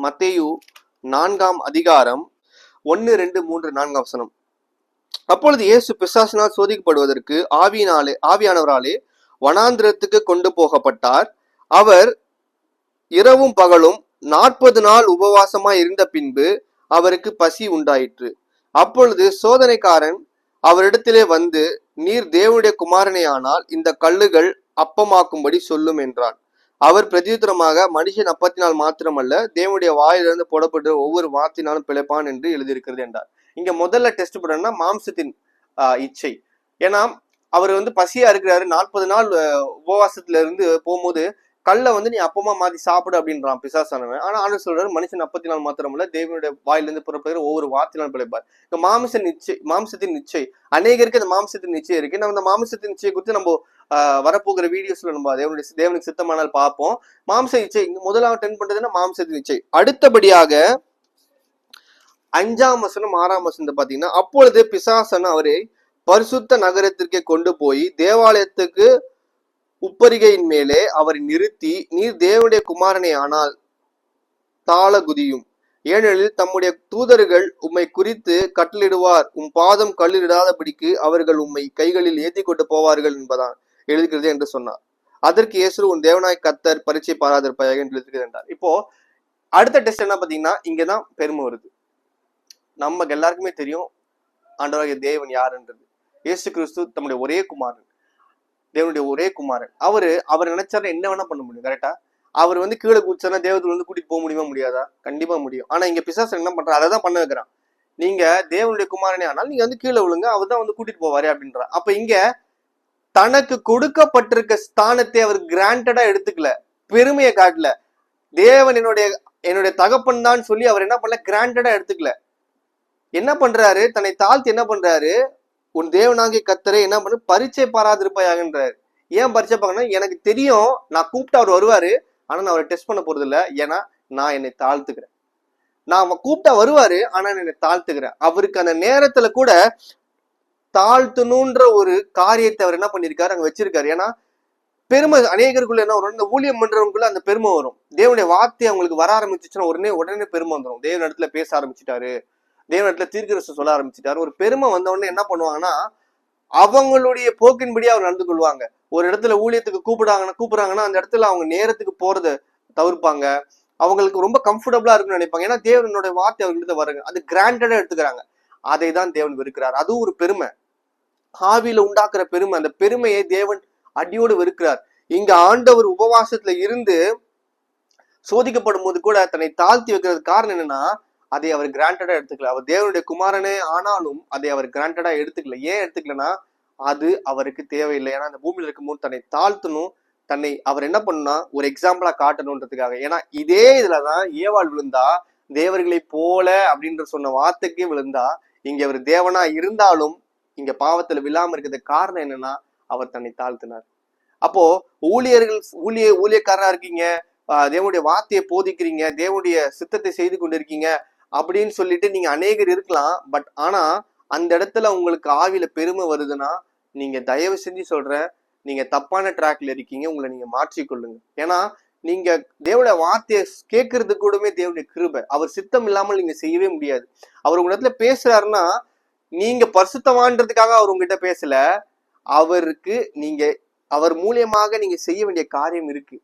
மத்தேயு 4ஆம் அதிகாரம் 1, 2, 3, 4 வசனம். அப்பொழுது இயேசு பிசாசினால் சோதிக்கப்படுவதற்கு ஆவியானவராலே வனாந்திரத்துக்கு கொண்டு போகப்பட்டார். அவர் இரவும் பகலும் 40 நாள் உபவாசமாய் இருந்த பின்பு அவருக்கு பசி உண்டாயிற்று. அப்பொழுது சோதனைக்காரன் அவரிடத்திலே வந்து, நீர் தேவனுடைய குமாரனே ஆனால் இந்த கல்லுகள் அப்பமாக்கும்படி சொல்லும் என்றான். அவர் பிரதியுத்தரமாக, மனுஷன் அப்பத்தினால் மாத்திரமல்ல, தேவனுடைய வாயிலிருந்து போடப்பட்ட ஒவ்வொரு வார்த்தையினாலும் பிழைப்பான் என்று எழுதியிருக்கிறது என்றார். இங்க முதல்ல டெஸ்ட் பண்ணா மாம்சத்தின் இச்சை. ஏன்னா அவர் வந்து பசியா இருக்கிறாரு, 40 நாள் உபவாசத்துல இருந்து போகும்போது கல்லை வந்து நீ அப்பமா மாத்தி சாப்பிடு அப்படின்றான் பிசாசானவன். ஆனா ஆண்டவர் சொல்றாரு, மனுஷன் அப்பத்தினால் மாத்திரமல்ல, தேவனுடைய வாயிலிருந்து புறப்படுகிற ஒவ்வொரு வார்த்தையினாலும் பிழைப்பார். இந்த மாம்சத்தின் நிச்சை அநேகருக்கு அந்த மாம்சத்தின் நிச்சயம் இருக்கு. நம்ம இந்த மாம்சத்தின் நிச்சயம் குறித்து நம்ம வரப்போகிற வீடியோஸ்ல நம்ம தேவனுக்கு சித்தமானால் பார்ப்போம். மாம்ச இச்சை முதலாவது டென் பண்றதுன்னா மாம்சத்தின் இச்சை. அடுத்தபடியாக 5ஆம் வசனம் 6ஆம் வசனத்தை பாத்தீங்கன்னா, அப்பொழுது பிசாசன் அவரை பரிசுத்த நகரத்திற்கே கொண்டு போய் தேவாலயத்துக்கு உப்பரிகையின் மேலே அவரை நிறுத்தி, நீர் தேவனுடைய குமாரனே ஆனால் தாள குதியும், ஏனெனில் தம்முடைய தூதர்கள் உம்மை குறித்து கட்டளிடுவார், உம் பாதம் கல்லிடாதபடிக்கு அவர்கள் உம்மை கைகளில் ஏற்றி கொண்டு போவார்கள் என்பதான் எழுதுகிறது என்று சொன்னார். அதற்கு இயேசு, உன் தேவனாய் கர்த்தர் பரீட்சை பாராதிருப்பாயாக என்று எழுதுகிறது என்றார். இப்போ அடுத்த டெஸ்ட் என்ன பாத்தீங்கன்னா, இங்கதான் பெருமை வருது. நமக்கு எல்லாருக்குமே தெரியும் ஆண்டவராகிய தேவன் யாருன்றது. இயேசு கிறிஸ்து தம்முடைய ஒரே குமாரன், தேவனுடைய ஒரே குமாரன். அவர் நினைச்சாரு என்ன வேணா பண்ண முடியும். கரெக்டா? அவர் வந்து கீழே குதிச்சாருன்னா தேவத்துல வந்து கூட்டிட்டு போக முடியுமா? முடியாதா? கண்டிப்பா முடியும். ஆனா இங்க பிசாசு என்ன பண்றாரு? அதை தான் பண்ண வைக்கிறான். நீங்க தேவனுடைய குமாரனே ஆனால் நீங்க வந்து கீழே விழுங்க, அவர் தான் வந்து கூட்டிட்டு போவாரு அப்படின்ற. அப்ப இங்க தனக்கு கொடுக்கப்பட்டிருக்க ஸ்தானத்தை அவர் கிராண்டடா எடுத்துக்கல, பெருமையை காட்டல. தேவன் என்னுடைய தகப்பன் தான் சொல்லி அவர் என்ன பண்ணல, கிராண்டடா எடுத்துக்கல. என்ன பண்றாரு? தன்னை தாழ்த்தி என்ன பண்றாரு? உன் தேவனாகிய கர்த்தரை என்ன பண்ணு, பரீட்சை பாராதிருப்பாயாகன்றாரு. ஏன் பரீட்சை பார்க்கணும்? எனக்கு தெரியும் நான் கூப்பிட்டு அவர் வருவாரு, ஆனா நான் அவரை டெஸ்ட் பண்ண போறது இல்லை. ஏன்னா நான் என்னை தாழ்த்துக்கிறேன். நான் கூப்பிட்டா வருவாரு, ஆனா என்னை தாழ்த்துக்கிறேன். அவருக்கு அந்த நேரத்துல கூட தாழ்த்தணுன்ற ஒரு காரியத்தை அவர் என்ன பண்ணிருக்காரு, அங்க வச்சிருக்காரு. ஏன்னா பெருமை அநேகருக்குள்ள என்ன வரும், இந்த ஊழியம் பண்றவங்களுக்குள்ள அந்த பெருமை வரும். தேவனுடைய வார்த்தை அவங்களுக்கு வர ஆரம்பிச்சுன்னா உடனே பெருமை வந்துடும். தேவன் இடத்துல பேச ஆரம்பிச்சுட்டாரு, தேவன் இடத்துல தீர்க்கதரிசனம் சொல்ல ஆரம்பிச்சுட்டாரு. ஒரு பெருமை வந்த உடனே என்ன பண்ணுவாங்கன்னா, அவங்களுடைய போக்கின்படி அவர் நடந்து கொள்வாங்க. ஒரு இடத்துல ஊழியத்துக்கு கூப்பிடுறாங்கன்னா அந்த இடத்துல அவங்க நேரத்துக்கு போறத தவிர்ப்பாங்க. அவங்களுக்கு ரொம்ப கம்ஃபர்டபுளா இருக்குன்னு நினைப்பாங்க. ஏன்னா தேவனுடைய வார்த்தை அவர்கிட்ட வருங்க, அது கிராண்டடா எடுத்துக்கிறாங்க. அதை தான் தேவன் வெறுக்கிறார். அதுவும் ஒரு பெருமை, ஆவியில உண்டாக்குற பெருமை. அந்த பெருமையை தேவன் அடியோடு வெறுக்கிறார். இங்க ஆண்டவர் உபவாசத்துல இருந்து சோதிக்கப்படும் போது கூட தன்னை தாழ்த்தி வைக்கிறது காரணம் என்னன்னா, அதை அவர் கிராண்டடா எடுத்துக்கல. அவர் தேவனுடைய குமாரனே ஆனாலும் அதை அவர் கிராண்டடா எடுத்துக்கல. ஏன் எடுத்துக்கலன்னா, அது அவருக்கு தேவையில்லை. ஏன்னா அந்த பூமியில இருக்கும்போது தன்னை தாழ்த்தணும், அவர் என்ன பண்ணுனா ஒரு எக்ஸாம்பிளா காட்டணுன்றதுக்காக. ஏன்னா இதே இதுலதான் ஏவாள் விழுந்தா, தேவர்களை போல அப்படின்ற சொன்ன வார்த்தைக்கு விழுந்தா. இங்க அவர் தேவனா இருந்தாலும் இங்க பாவத்துல விழாம இருக்கிறது காரணம் என்னன்னா, அவர் தன்னை தாழ்த்தினார். அப்போ ஊழியக்காரனா இருக்கீங்க, தேவனுடைய வார்த்தையை போதிக்கிறீங்க, தேவனுடைய சித்தத்தை செய்து கொண்டிருக்கீங்க அப்படின்னு சொல்லிட்டு நீங்க அநேகர் இருக்கலாம். பட் ஆனா அந்த இடத்துல உங்களுக்கு ஆவியில பெருமை வருதுன்னா, நீங்க தயவு செஞ்சு சொல்றேன், நீங்க தப்பான ட்ராக்ல இருக்கீங்க. உங்களை நீங்க மாற்றிக்கொள்ளுங்க. ஏன்னா நீங்க தேவனுடைய வார்த்தையை கேட்கறது கூடவே தேவனுடைய கிருபை. அவர் சித்தம் இல்லாமல் நீங்க செய்யவே முடியாது. அவர் உங்க இடத்துல பேசுறாருன்னா, நீங்க பரிசுத்தமான்றதுக்காக அவர் உங்ககிட்ட பேசல, அவர் மூலியமாக நீங்க செய்ய வேண்டிய காரியம் இருக்கு.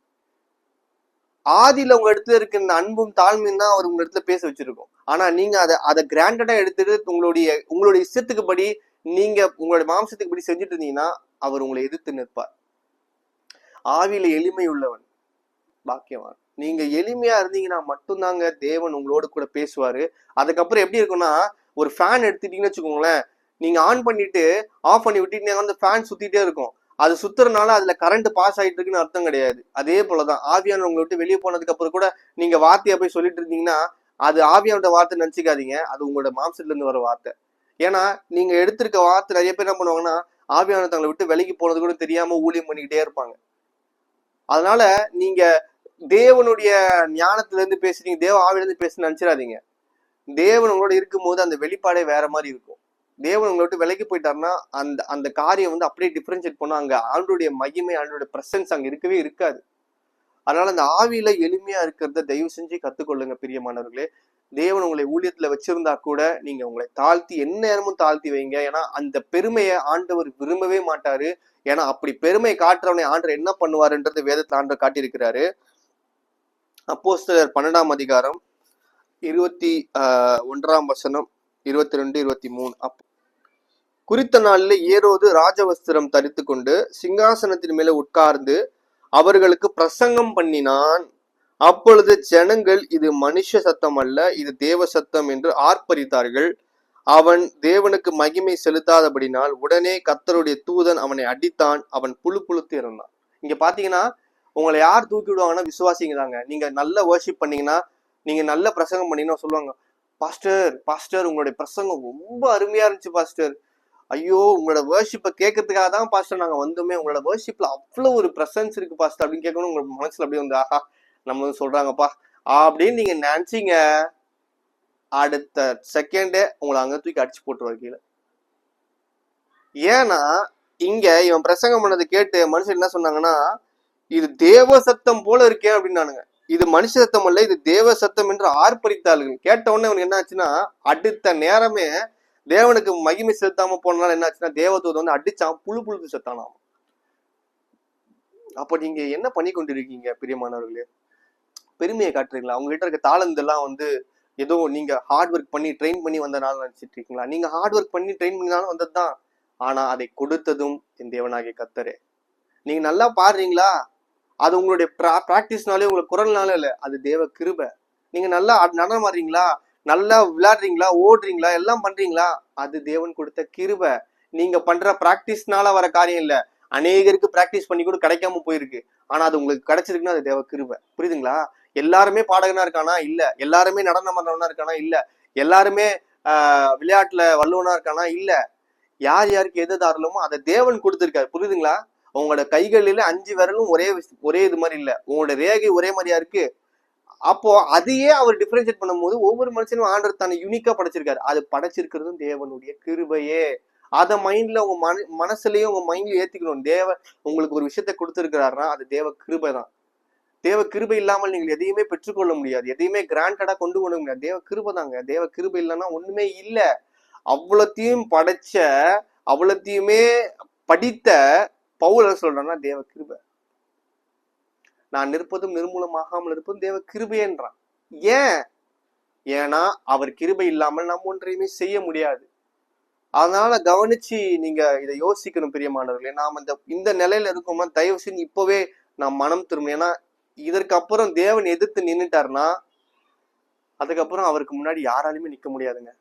ஆதியில உங்க இடத்துல இருக்க இந்த அன்பும் தாழ்மையும் தான் அவர் உங்க இடத்துல பேச வச்சிருக்கோம். ஆனா நீங்க அதை கிராண்டடா எடுத்துட்டு உங்களுடைய இஷ்டத்துக்கு படி நீங்க உங்களுடைய மாம்சத்துக்கு படி செஞ்சுட்டு இருந்தீங்கன்னா அவர் உங்களை எதிர்த்து நிற்பார். ஆவியில எளிமை உள்ளவன் பாக்கியவான். நீங்க எளிமையா இருந்தீங்கன்னா மட்டும்தாங்க தேவன் உங்களோட கூட பேசுவாரு. அதுக்கப்புறம் எப்படி இருக்கும்னா, ஒரு ஃபேன் எடுத்துட்டீங்கன்னு வச்சுக்கோங்களேன், நீங்க ஆன் பண்ணிட்டு ஆஃப் பண்ணி விட்டுட்டீங்கன்னா அந்த ஃபேன் சுத்திட்டே இருக்கும். அது சுத்துறதுனால அதுல கரண்ட் பாஸ் ஆயிட்டு இருக்குன்னு அர்த்தம் கிடையாது. அதே போலதான் ஆவியான உங்களை விட்டு வெளியே போனதுக்கு அப்புறம் கூட நீங்க வார்த்தையா போய் சொல்லிட்டு இருந்தீங்கன்னா, அது ஆவியானோட வார்த்தை நினைச்சுக்காதீங்க, அது உங்களோட மாம்சத்துல இருந்து வர வார்த்தை. ஏன்னா நீங்க எடுத்திருக்க வார்த்தை நிறைய பேர் என்ன பண்ணுவாங்கன்னா, ஆவியான தங்களை விட்டு விலகி போனது கூட தெரியாம ஊழியம் பண்ணிக்கிட்டே இருப்பாங்க. அதனால நீங்க தேவனுடைய ஞானத்துல இருந்து பேசுறீங்க, தேவ ஆவில இருந்து பேசுன்னு நினைச்சிடாதீங்க. தேவன் உங்களோட இருக்கும் போது அந்த வெளிப்பாடே வேற மாதிரி இருக்கும். தேவன் உங்களை விட்டு விலகி போயிட்டாருன்னா அந்த காரியம் வந்து அப்படியே டிஃபரன்ஷியேட் பண்ணும். அங்க ஆண்டோடைய மகிமை, ஆண்டோடைய பிரசன்ஸ் அங்க இருக்கவே இருக்காது. அதனால அந்த ஆவியில எளிமையா இருக்கிறத தயவு செஞ்சு கத்துக்கொள்ளுங்க பிரியமானவர்களே. தேவன் உங்களை ஊழியத்துல வச்சிருந்தா கூட நீங்க உங்களை தாழ்த்தி எந்நேரமும் தாழ்த்தி வைங்க. ஏன்னா அந்த பெருமையை ஆண்டவர் விரும்பவே மாட்டாரு. ஏன்னா அப்படி பெருமை காட்டுறவனை ஆண்டவர் என்ன பண்ணுவாருன்றது வேதத்துல ஆண்டவர் காட்டியிருக்கிறாரு. அப்போஸ்தலர் 12ஆம் அதிகாரம் 21 22 23. குறித்த நாளில் ஏரோது ராஜவஸ்திரம் தரித்து கொண்டு சிங்காசனத்தின் மேல உட்கார்ந்து அவர்களுக்கு பிரசங்கம் பண்ணினான். அப்பொழுது ஜனங்கள், இது மனுஷ சத்தம் அல்ல, இது தேவ சத்தம் என்று ஆர்ப்பரித்தார்கள். அவன் தேவனுக்கு மகிமை செலுத்தாதபடினால் உடனே கர்த்தருடைய தூதன் அவனை அடித்தான். அவன் புழுத்து இருந்தான். இங்க பாத்தீங்கன்னா, உங்களை யார் தூக்கி விடுவாங்கன்னா விசுவாசிங்க தாங்க. நீங்க நல்ல வர்ஷிப் பண்ணீங்கன்னா, நீங்க நல்ல பிரசங்கம் பண்ணீங்கன்னா சொல்லுவாங்க, பாஸ்டர் உங்களுடைய பிரசங்கம் ரொம்ப அருமையா இருந்துச்சு பாஸ்டர். ஐயோ, உங்களோட வர்ஷிப்பை கேட்கறதுக்காக தான் பாஸ்டர் நாங்க வந்தோமே, உங்களோட வர்ஷிப்ல அவ்வளவு ஒரு பிரசன்ஸ் இருக்கு பாஸ்டர் அப்படின்னு கேட்கணும். உங்க மனசுல அப்படியே வந்து, ஆஹா நம்ம வந்து சொல்றாங்கப்பா அப்படின்னு நீங்க நினைச்சீங்க, அடுத்த செகண்டே உங்களை அங்க தூக்கி அடிச்சு போட்டுருவாரு கீழே. ஏன்னா இங்க இவன் பிரசங்கம் பண்ணதை கேட்டு மனுஷன் என்ன சொன்னாங்கன்னா, இது தேவ சத்தம் போல இருக்கே அப்படின்னானுங்க. இது மனுஷ சத்தம் அல்ல, இது தேவ சத்தம் என்று ஆர்ப்பரித்தார்கள். கேட்ட உடனே அவனுக்கு என்ன ஆச்சுன்னா, அடுத்த நேரமே தேவனுக்கு மகிமை செலுத்தாம போனாலும் என்ன ஆச்சுன்னா, தேவதூதன் வந்து அடிச்சான், புழுத்து செத்தானாம். அப்ப நீங்க என்ன பண்ணி கொண்டிருக்கீங்க பிரியமானவர்களே? பெருமையை காட்டுறீங்களா? அவங்க கிட்ட இருக்க தாளந்தெல்லாம் வந்து ஏதோ நீங்க ஹார்ட் ஒர்க் பண்ணி ட்ரெயின் பண்ணி வந்தனால நினைச்சிட்டு இருக்கீங்களா? நீங்க ஹார்ட் ஒர்க் பண்ணி ட்ரெயின் பண்ணினாலும் வந்ததுதான். ஆனா அதை கொடுத்ததும் என் தேவனாகிய கர்த்தரே. நீங்க நல்லா பாடுறீங்களா? அது உங்களுடைய பிராக்டிஸ்னாலே, உங்களுக்கு குரல்னாலே இல்ல, அது தேவ கிருபை. நீங்க நல்லா நடனம் ஆடுறீங்களா, நல்லா விளையாடுறீங்களா, ஓடுறீங்களா, எல்லாம் பண்றீங்களா, அது தேவன் கொடுத்த கிருபை. நீங்க பண்ற பிராக்டிஸ்னால வர காரியம் இல்ல. அநேகருக்கு பிராக்டிஸ் பண்ணி கூட கிடைக்காம போயிருக்கு. ஆனா அது உங்களுக்கு கிடைச்சிருக்குன்னா அது தேவ கிருபை. புரியுதுங்களா? எல்லாருமே பாடகனா இருக்கானா? இல்ல. எல்லாருமே நடனம் பண்றவனா இருக்கானா? இல்ல. எல்லாருமே விளையாட்டுல வல்லுவனா இருக்கானா? இல்ல. யார் யாருக்கு எது தாரலுமோ அதை தேவன் கொடுத்திருக்காரு. புரியுதுங்களா? உங்களோட கைகளில 5 விரலும் ஒரே இது மாதிரி இல்ல. உங்களோட ரேகை ஒரே மாதிரியா இருக்கு. அப்போ அதையே அவர் டிஃபரன்ஷியேட் பண்ணும்போது ஒவ்வொரு மனுஷனும் ஆண்டவர் தானே யூனிக்கா படைச்சிருக்காரு. அது படைச்சிருக்கிறதும் தேவனுடைய கிருபையே. அத மைண்ட்ல உங்க மனசுலயும் உங்க மைண்ட்லயும் ஏத்திக்கணும். தேவன் உங்களுக்கு ஒரு விஷயத்த கொடுத்திருக்கிறாருன்னா அது தேவ கிருபை தான். தேவ கிருபை இல்லாமல் நீங்கள் எதையுமே பெற்றுக்கொள்ள முடியாது. எதையுமே கிராண்டடா கொண்டு போட முடியாது. தேவ கிருபை தாங்க. தேவ கிருபை இல்லைன்னா ஒண்ணுமே இல்ல. அவ்வளத்தையும் படைச்ச, அவ்வளத்தையுமே படித்த பவுல் சொல்றான்னா தேவ கிருபை. நான் நிற்பதும் நிர்மூலமாகாமல் இருப்பதும் தேவ கிருபைன்றான். ஏன்னா அவர் கிருபை இல்லாமல் நாம் ஒன்றையுமே செய்ய முடியாது. அதனால கவனிச்சு நீங்க இதை யோசிக்கணும் பிரியமானவர்களே. நாம் இந்த நிலையில இருக்கோமா, தயவு செஞ்சு இப்பவே நாம் மனம் திரும்பணும். ஏன்னா இதற்கு அப்புறம் தேவன் எதிர்த்து நின்னுட்டாருன்னா அதுக்கப்புறம் அவருக்கு முன்னாடி யாராலுமே நிக்க முடியாதுங்க.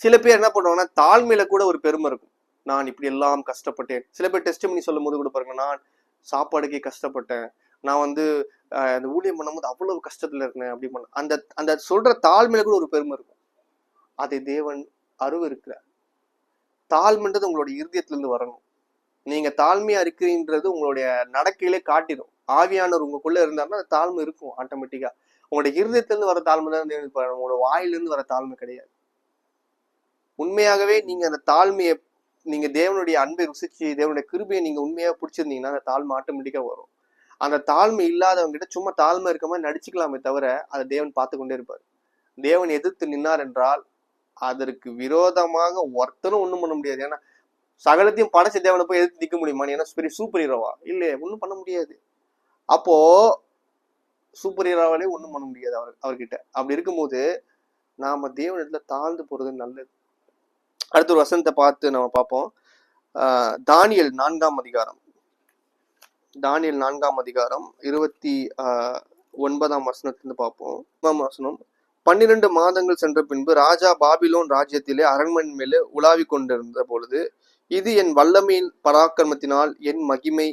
சில பேர் என்ன பண்ணுவாங்கன்னா, தாழ்மையில கூட ஒரு பெருமை இருக்கும். நான் இப்படி எல்லாம் கஷ்டப்பட்டேன். சில பேர் டெஸ்ட் பண்ணி சொல்லும் போது கூட பாருங்க, நான் சாப்பாடுக்கே கஷ்டப்பட்டேன், நான் வந்து அந்த ஊழியம் பண்ணும்போது அவ்வளவு கஷ்டத்துல இருந்தேன் அப்படி பண்ண. அந்த சொல்ற தாழ்மையில கூட ஒரு பெருமை இருக்கும். அதை தேவன் அருவருக்கிறார். தாழ்மைன்றது உங்களுடைய இருதயத்துல இருந்து வரணும். நீங்க தாழ்மையா இருக்கிறீன்றது உங்களுடைய நடக்கையிலே காட்டிடும். ஆவியானவர் உங்களுக்குள்ள இருந்தாருன்னா அந்த தாழ்மை இருக்கும் ஆட்டோமேட்டிக்கா. உங்களுடைய இருதயத்துல இருந்து வர தாழ்மை தான் உங்களோட வாயிலிருந்து வர தாழ்மை கிடையாது. உண்மையாகவே நீங்க அந்த தாழ்மையை, நீங்க தேவனுடைய அன்பை ருசிச்சு தேவனுடைய கிருபையை நீங்க உண்மையா பிடிச்சிருந்தீங்கன்னா அந்த தாழ்மை ஆட்டோமேட்டிக்கா வரும். அந்த தாழ்மை இல்லாதவங்க கிட்ட சும்மா தாழ்மை இருக்க மாதிரி நடிச்சுக்கலாமே தவிர அதை தேவன் பார்த்து கொண்டே இருப்பார். தேவன் எதிர்த்து நின்னார் என்றால் அதற்கு விரோதமாக ஒருத்தரும் ஒண்ணும் பண்ண முடியாது. ஏன்னா சகலத்தையும் படைச்ச தேவனை போய் எதிர்த்து நிக்க முடியுமா? ஏன்னா பெரிய சூப்பர் ஹீரோவா? இல்லையே, ஒண்ணும் பண்ண முடியாது. அப்போ சூப்பர் ஹீரோவாலே ஒண்ணும் பண்ண முடியாது அவர்கிட்ட. அப்படி இருக்கும்போது நாம தேவனிடத்துல தாழ்ந்து போறது நல்லது. அடுத்த ஒரு வசனத்தை பார்த்து நம்ம பார்ப்போம். தானியேல் 4ஆம் அதிகாரம். தானியேல் 4ஆம் அதிகாரம் 29ஆம் வசனத்திலிருந்து பார்ப்போம். 1ஆம் வசனம். 12 மாதங்கள் சென்ற பின்பு ராஜா பாபிலோன் ராஜ்யத்திலே அரண்மனை மேலே உலாவி கொண்டிருந்த பொழுது, இது என் வல்லமையின் பராக்கிரமத்தினால் என் மகிமை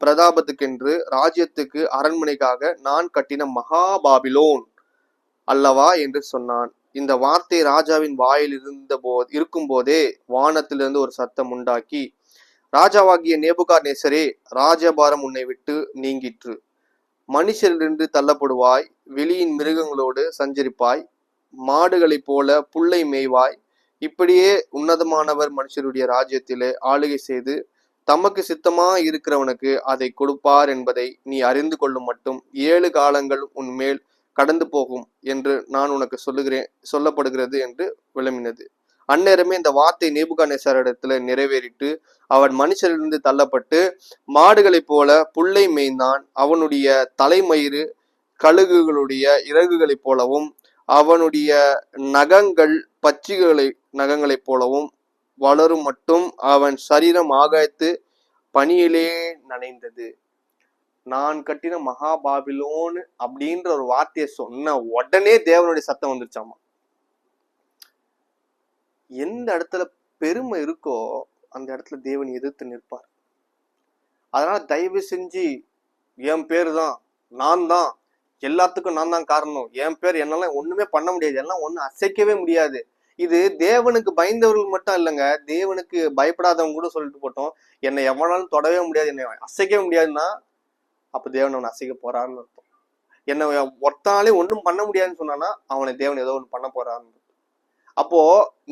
பிரதாபத்துக்கென்று ராஜ்யத்துக்கு அரண்மனைக்காக நான் கட்டின மகா பாபிலோன் அல்லவா என்று சொன்னான். இந்த வார்த்தை ராஜாவின் வாயில் இருக்கும் போதே வானத்திலிருந்து ஒரு சத்தம் உண்டாக்கி, ராஜாவாகிய நேபுகாத்நேசரே, ராஜபாரம் உன்னை விட்டு நீங்கிற்று. மனுஷரிலிருந்து தள்ளப்படுவாய், வெளியின் மிருகங்களோடு சஞ்சரிப்பாய், மாடுகளைப் போல புல்லை மேய்வாய். இப்படியே உன்னதமானவர் மனுஷருடைய ராஜ்யத்திலே ஆளுகை செய்து தமக்கு சித்தமா இருக்கிறவனுக்கு அதை கொடுப்பார் என்பதை நீ அறிந்து கொள்ளும் மட்டும் 7 காலங்கள் உன்மேல் கடந்து போகும் என்று நான் உனக்கு சொல்லப்படுகிறது என்று விளம்பினது. அந்நேரமே இந்த வார்த்தை நேபுகாத்நேசரிடத்துல நிறைவேறிட்டு அவன் மனுஷரிலிருந்து தள்ளப்பட்டு மாடுகளைப் போல புல்லை மேய்ந்தான். அவனுடைய தலைமயிறு கழுகுகளுடைய இறகுகளைப் போலவும் அவனுடைய நகங்கள் நகங்களைப் போலவும் வளரும் மட்டும் அவன் சரீரம் ஆகாயத்து பனியிலே நனைந்தது. நான் கட்டின மகாபாபிலோன் அப்படின்ற ஒரு வார்த்தையை சொன்ன உடனே தேவனுடைய சத்தம் வந்துருச்சாமா. எந்த இடத்துல பெருமை இருக்கோ அந்த இடத்துல தேவன் எதிர்த்து நிற்பார். அதனால தயவு செஞ்சு என் பேரு தான், நான் தான், எல்லாத்துக்கும் நான் தான் காரணம், என் பேர் என்னெல்லாம் ஒண்ணுமே பண்ண முடியாது, எல்லாம் ஒண்ணு அசைக்கவே முடியாது. இது தேவனுக்கு பயந்தவர்கள் மட்டும் இல்லைங்க, தேவனுக்கு பயப்படாதவங்க கூட சொல்லிட்டு போட்டோம், என்னை எவனாலும் தொடவே முடியாது, என்னை அசைக்கவே முடியாதுன்னா அப்ப தேவன் அவனை அசைக்க போறான்னு அர்த்தம். என்னை ஒருத்தாலே ஒன்றும் பண்ண முடியாதுன்னு சொன்னானா அவனை தேவன் ஏதோ ஒன்று பண்ண போறான்னு. அப்போ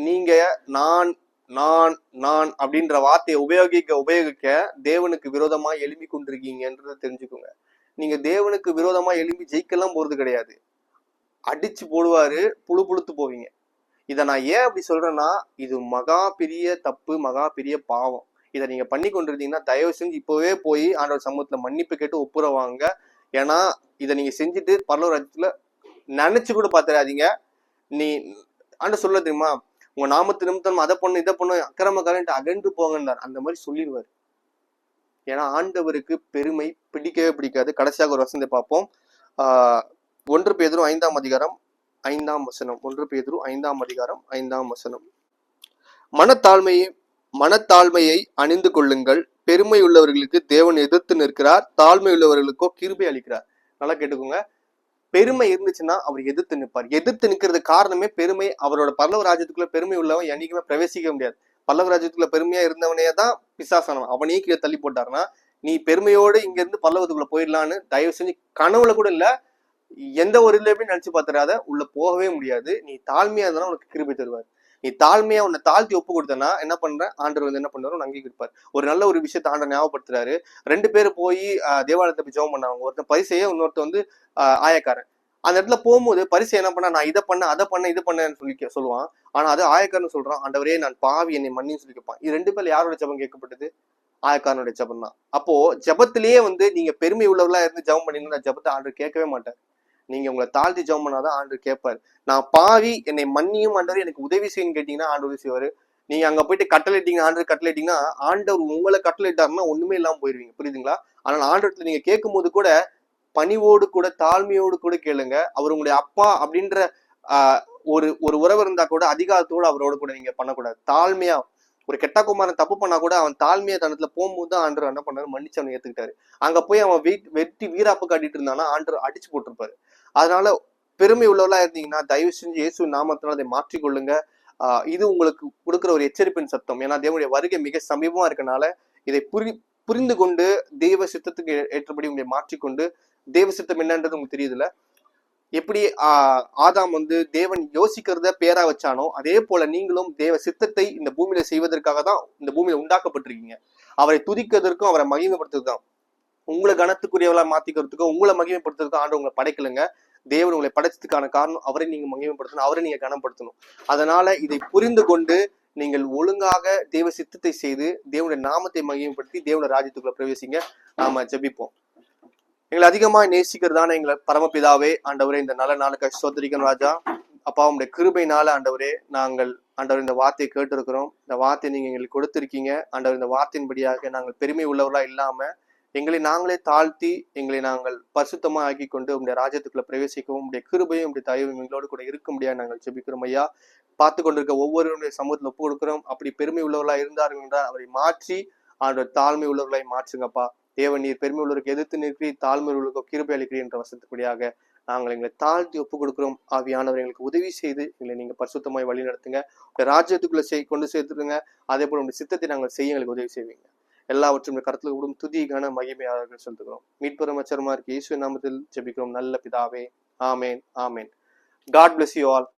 நீங்க நான் நான் நான் அப்படின்ற வார்த்தையை உபயோகிக்க தேவனுக்கு விரோதமா எழுப்பி கொண்டிருக்கீங்கன்றத தெரிஞ்சுக்கோங்க. நீங்க தேவனுக்கு விரோதமா எழுப்பி ஜெயிக்கலாம் போறது கிடையாது, அடிச்சு போடுவாரு, புழுத்து போவீங்க. இதை நான் ஏன் அப்படி சொல்றேன்னா, இது மகா பெரிய தப்பு, மகா பெரிய பாவம். இதை நீங்க பண்ணி கொண்டிருந்தீங்கன்னா தயவு செஞ்சு இப்பவே போய் ஆண்டவர் சமூகத்துல மன்னிப்பு கேட்டு ஒப்புரவாங்க. ஏன்னா இதை நீங்க செஞ்சுட்டு பரலோக ராஜ்யத்துல நினைச்சு கூட பாத்துறாதீங்க. நீ ஆண்டவர் சொல்ல தெரியுமா, உங்க நாமத்து நிமித்தம் அதை பண்ணு இதை பண்ணு அக்கிரமக்காரன்ட்டு அகன்று போங்கன்னார். அந்த மாதிரி சொல்லிடுவாரு. ஏன்னா ஆண்டவருக்கு பெருமை பிடிக்கவே பிடிக்காது. கடைசியாக ஒரு வசனத்தை பார்ப்போம். 1 பேதுரு 5ஆம் அதிகாரம் 5ஆம் வசனம். 1 பேதுரு 5ஆம் அதிகாரம் 5ஆம் வசனம். மனத்தாழ்மையை அணிந்து கொள்ளுங்கள். பெருமை உள்ளவர்களுக்கு தேவன் எதிர்த்து நிற்கிறார், தாழ்மை உள்ளவர்களுக்கோ கிருபை அளிக்கிறார். நல்லா கேட்டுக்கோங்க. பெருமை இருந்துச்சுன்னா அவர் எதிர்த்து நிற்பார். எதிர்த்து நிற்கிறது காரணமே பெருமை. அவரோட பல்லவ ராஜ்யத்துக்குள்ள பெருமை உள்ளவன் என்னைக்குமே பிரவேசிக்க முடியாது. பல்லவ ராஜ்யத்துக்குள்ள பெருமையா இருந்தவனே தான் பிசாசானவன். அவனையே கீழே தள்ளி போட்டாருன்னா நீ பெருமையோடு இங்க இருந்து பல்லவத்துக்குள்ள போயிடலான்னு தயவு செஞ்சு கனவுல கூட இல்ல, எந்த ஒரு இதுலயுமே நினைச்சு பார்த்துடாத, உள்ள போகவே முடியாது. நீ தாழ்மையா இருந்தாலும் உனக்கு கிருபை தருவார். நீ தாழ்மையா உன்னை தாழ்த்தி ஒப்பு கொடுத்தனா என்ன பண்ற, ஆண்டவர் வந்து என்ன பண்ணுவாரு, அங்கீகரிப்பார். ஒரு நல்ல ஒரு விஷயத்த ஆண்டவர் ஞாபகப்படுத்துறாரு. 2 பேர் போய் தேவாலயத்தை போய் ஜெபம் பண்ணாங்க. ஒருத்தன் பரிசைய, இன்னொருத்த வந்து ஆயக்காரன். அந்த இடத்துல போகும்போது பரிசை என்ன பண்ணா, நான் இதை பண்ண அதை பண்ண இது பண்ணேன்னு சொல்லுவான். ஆனா அது ஆயக்காரன்னு சொல்றான், ஆண்டவரே நான் பாவி என்னை மன்னின்னு சொல்லி கேட்பான். இது 2 பேர் யாரோட ஜெபம் கேட்கப்பட்டது? ஆயக்காரனுடைய ஜெபம் தான். அப்போ ஜெபத்திலேயே வந்து நீங்க பெருமை உள்ளவர்களா இருந்து ஜெபம் பண்ணீங்கன்னா ஜெபத்தை ஆண்டவர் கேட்கவே மாட்டார். நீங்க உங்களை தாழ்த்தி ஜெபம் பண்ணாதான் ஆண்டவர் கேட்பாரு. நான் பாவி என்னை மன்னியும் ஆண்டவர் எனக்கு உதவி செய்யுன்னு கேட்டீங்கன்னா ஆண்டவர் உதவி செய்வாரு. நீங்க அங்க போயிட்டு கட்டளையிட்டீங்க, ஆண்டவர் கட்டளையிட்டீங்கன்னா ஆண்டவர் உங்களை கட்டளையிட்டாருன்னா ஒண்ணுமே இல்லாம போயிருவீங்க. புரியுதுங்களா? ஆனால் ஆண்டவரத்துல நீங்க கேட்கும் போது கூட பணிவோடு கூட தாழ்மையோடு கூட கேளுங்க. அவர் உங்களுடைய அப்பா அப்படின்ற ஒரு உறவு இருந்தா கூட அதிகாரத்தோடு அவரோட கூட நீங்க பண்ணக்கூடாது. தாழ்மையா ஒரு கெட்ட குமாரன் தப்பு பண்ணா கூட அவன் தாழ்மையா தனத்துல போகும்போது தான் ஆண்டவர் என்ன பண்ணாரு, மன்னிச்சு அவனை ஏத்துக்கிட்டாரு. அங்க போய் அவன் வெட்டி வீராப்பு காட்டிட்டு இருந்தானா ஆண்டவர் அடிச்சு போட்டிருப்பாரு. அதனால பெருமை உள்ளவர்களா இருந்தீங்கன்னா தயவு செஞ்சு இயேசு நாமத்தினால அதை மாற்றிக்கொள்ளுங்க. இது உங்களுக்கு கொடுக்குற ஒரு எச்சரிப்பின் சத்தம். ஏன்னா தேவனுடைய வருகை மிக சமீபமா இருக்கனால இதை புரிந்து கொண்டு தெய்வ சித்தத்துக்கு ஏற்றபடி உங்களை மாற்றிக்கொண்டு, தேவ சித்தம் என்னன்றது உங்களுக்கு தெரியுதுல்ல. எப்படி ஆதாம் வந்து தேவன் யோசிக்கிறத பேரா வச்சானோ அதே போல நீங்களும் தேவ சித்தத்தை இந்த பூமியில செய்வதற்காக தான் இந்த பூமியில உண்டாக்கப்பட்டிருக்கீங்க. அவரை துதிக்கிறதுக்கும் அவரை மகிமைப்படுத்துறதுதான். உங்களை கனத்துக்குரியவளா மாத்திக்கிறதுக்கும் உங்களை மகிமைப்படுத்துறதுக்கும் ஆண்டு உங்களை படைக்கலுங்க. தேவன் உங்களை படைச்சதுக்கான காரணம் அவரை நீங்க மகிமைப்படுத்தணும், அவரை நீங்க கனப்படுத்தணும். அதனால இதை புரிந்து கொண்டு நீங்கள் ஒழுங்காக தேவ சித்தத்தை செய்து தேவனுடைய நாமத்தை மகிமைப்படுத்தி தேவனுடைய ராஜ்யத்துக்குள்ள பிரவேசிங்க. நாம ஜெபிப்போம். எங்களை அதிகமா நேசிக்கிறதான எங்களை பரமபிதாவே, ஆண்டவரே இந்த நல்ல நாளுக்கு ஸ்தோத்திரிக்கிறோம் ராஜா. அப்பா உங்களுடைய கிருபையினால ஆண்டவரே நாங்கள் ஆண்டவர் இந்த வார்த்தையை கேட்டிருக்கிறோம். இந்த வார்த்தையை நீங்க எங்களுக்கு கொடுத்திருக்கீங்க ஆண்டவர். இந்த வார்த்தையின்படியாக நாங்கள் பெருமை உள்ளவர்களா இல்லாம எங்களை நாங்களே தாழ்த்தி எங்களை நாங்கள் பரிசுத்தமா ஆக்கி கொண்டு உங்களுடைய ராஜ்யத்துக்குள்ள பிரவேசிக்கவும் உங்களுடைய கிருபையும் உங்களுடைய தயவும் எங்களோடு கூட இருக்க முடியாது நாங்கள் ஜெபிக்கிறோம் ஐயா. பார்த்து கொண்டிருக்க ஒவ்வொருவருடைய சமூகத்துல ஒப்பு கொடுக்கிறோம். அப்படி பெருமை உள்ளவர்களா இருந்தார்கள் என்றால் அவரை மாற்றி ஆண்டவர் தாழ்மை உள்ளவர்களாய் மாற்றுங்கப்பா. தேவன் நீர் பெருமை உள்ளவருக்கு எதிர்த்து நிற்கிறீர், தாழ்மை உள்ளவர்களுக்கு கிருபை அளிக்கிறீர் என்ற வசனத்துப்படியாக நாங்கள் எங்களை தாழ்த்தி ஒப்பு கொடுக்கிறோம். ஆவியானவர் எங்களுக்கு உதவி செய்து எங்களை நீங்க பரிசுத்தமாய் வழி நடத்துங்க. ராஜ்யத்துக்குள்ள கொண்டு சேர்த்துருங்க. அதே போல உங்களுடைய சித்தத்தை நாங்கள் செய்ய எங்களுக்கு உதவி செய்வீங்க. எல்லாவற்றும் கருத்துல விடும் துதி கன மகிமையாக சொல்லுகிறோம். மீட்பெரும் அச்சரமா இருக்கு இயேசு நாமத்தில் ஜெபிக்கிறோம் நல்ல பிதாவே. ஆமேன் ஆமேன். God bless you all.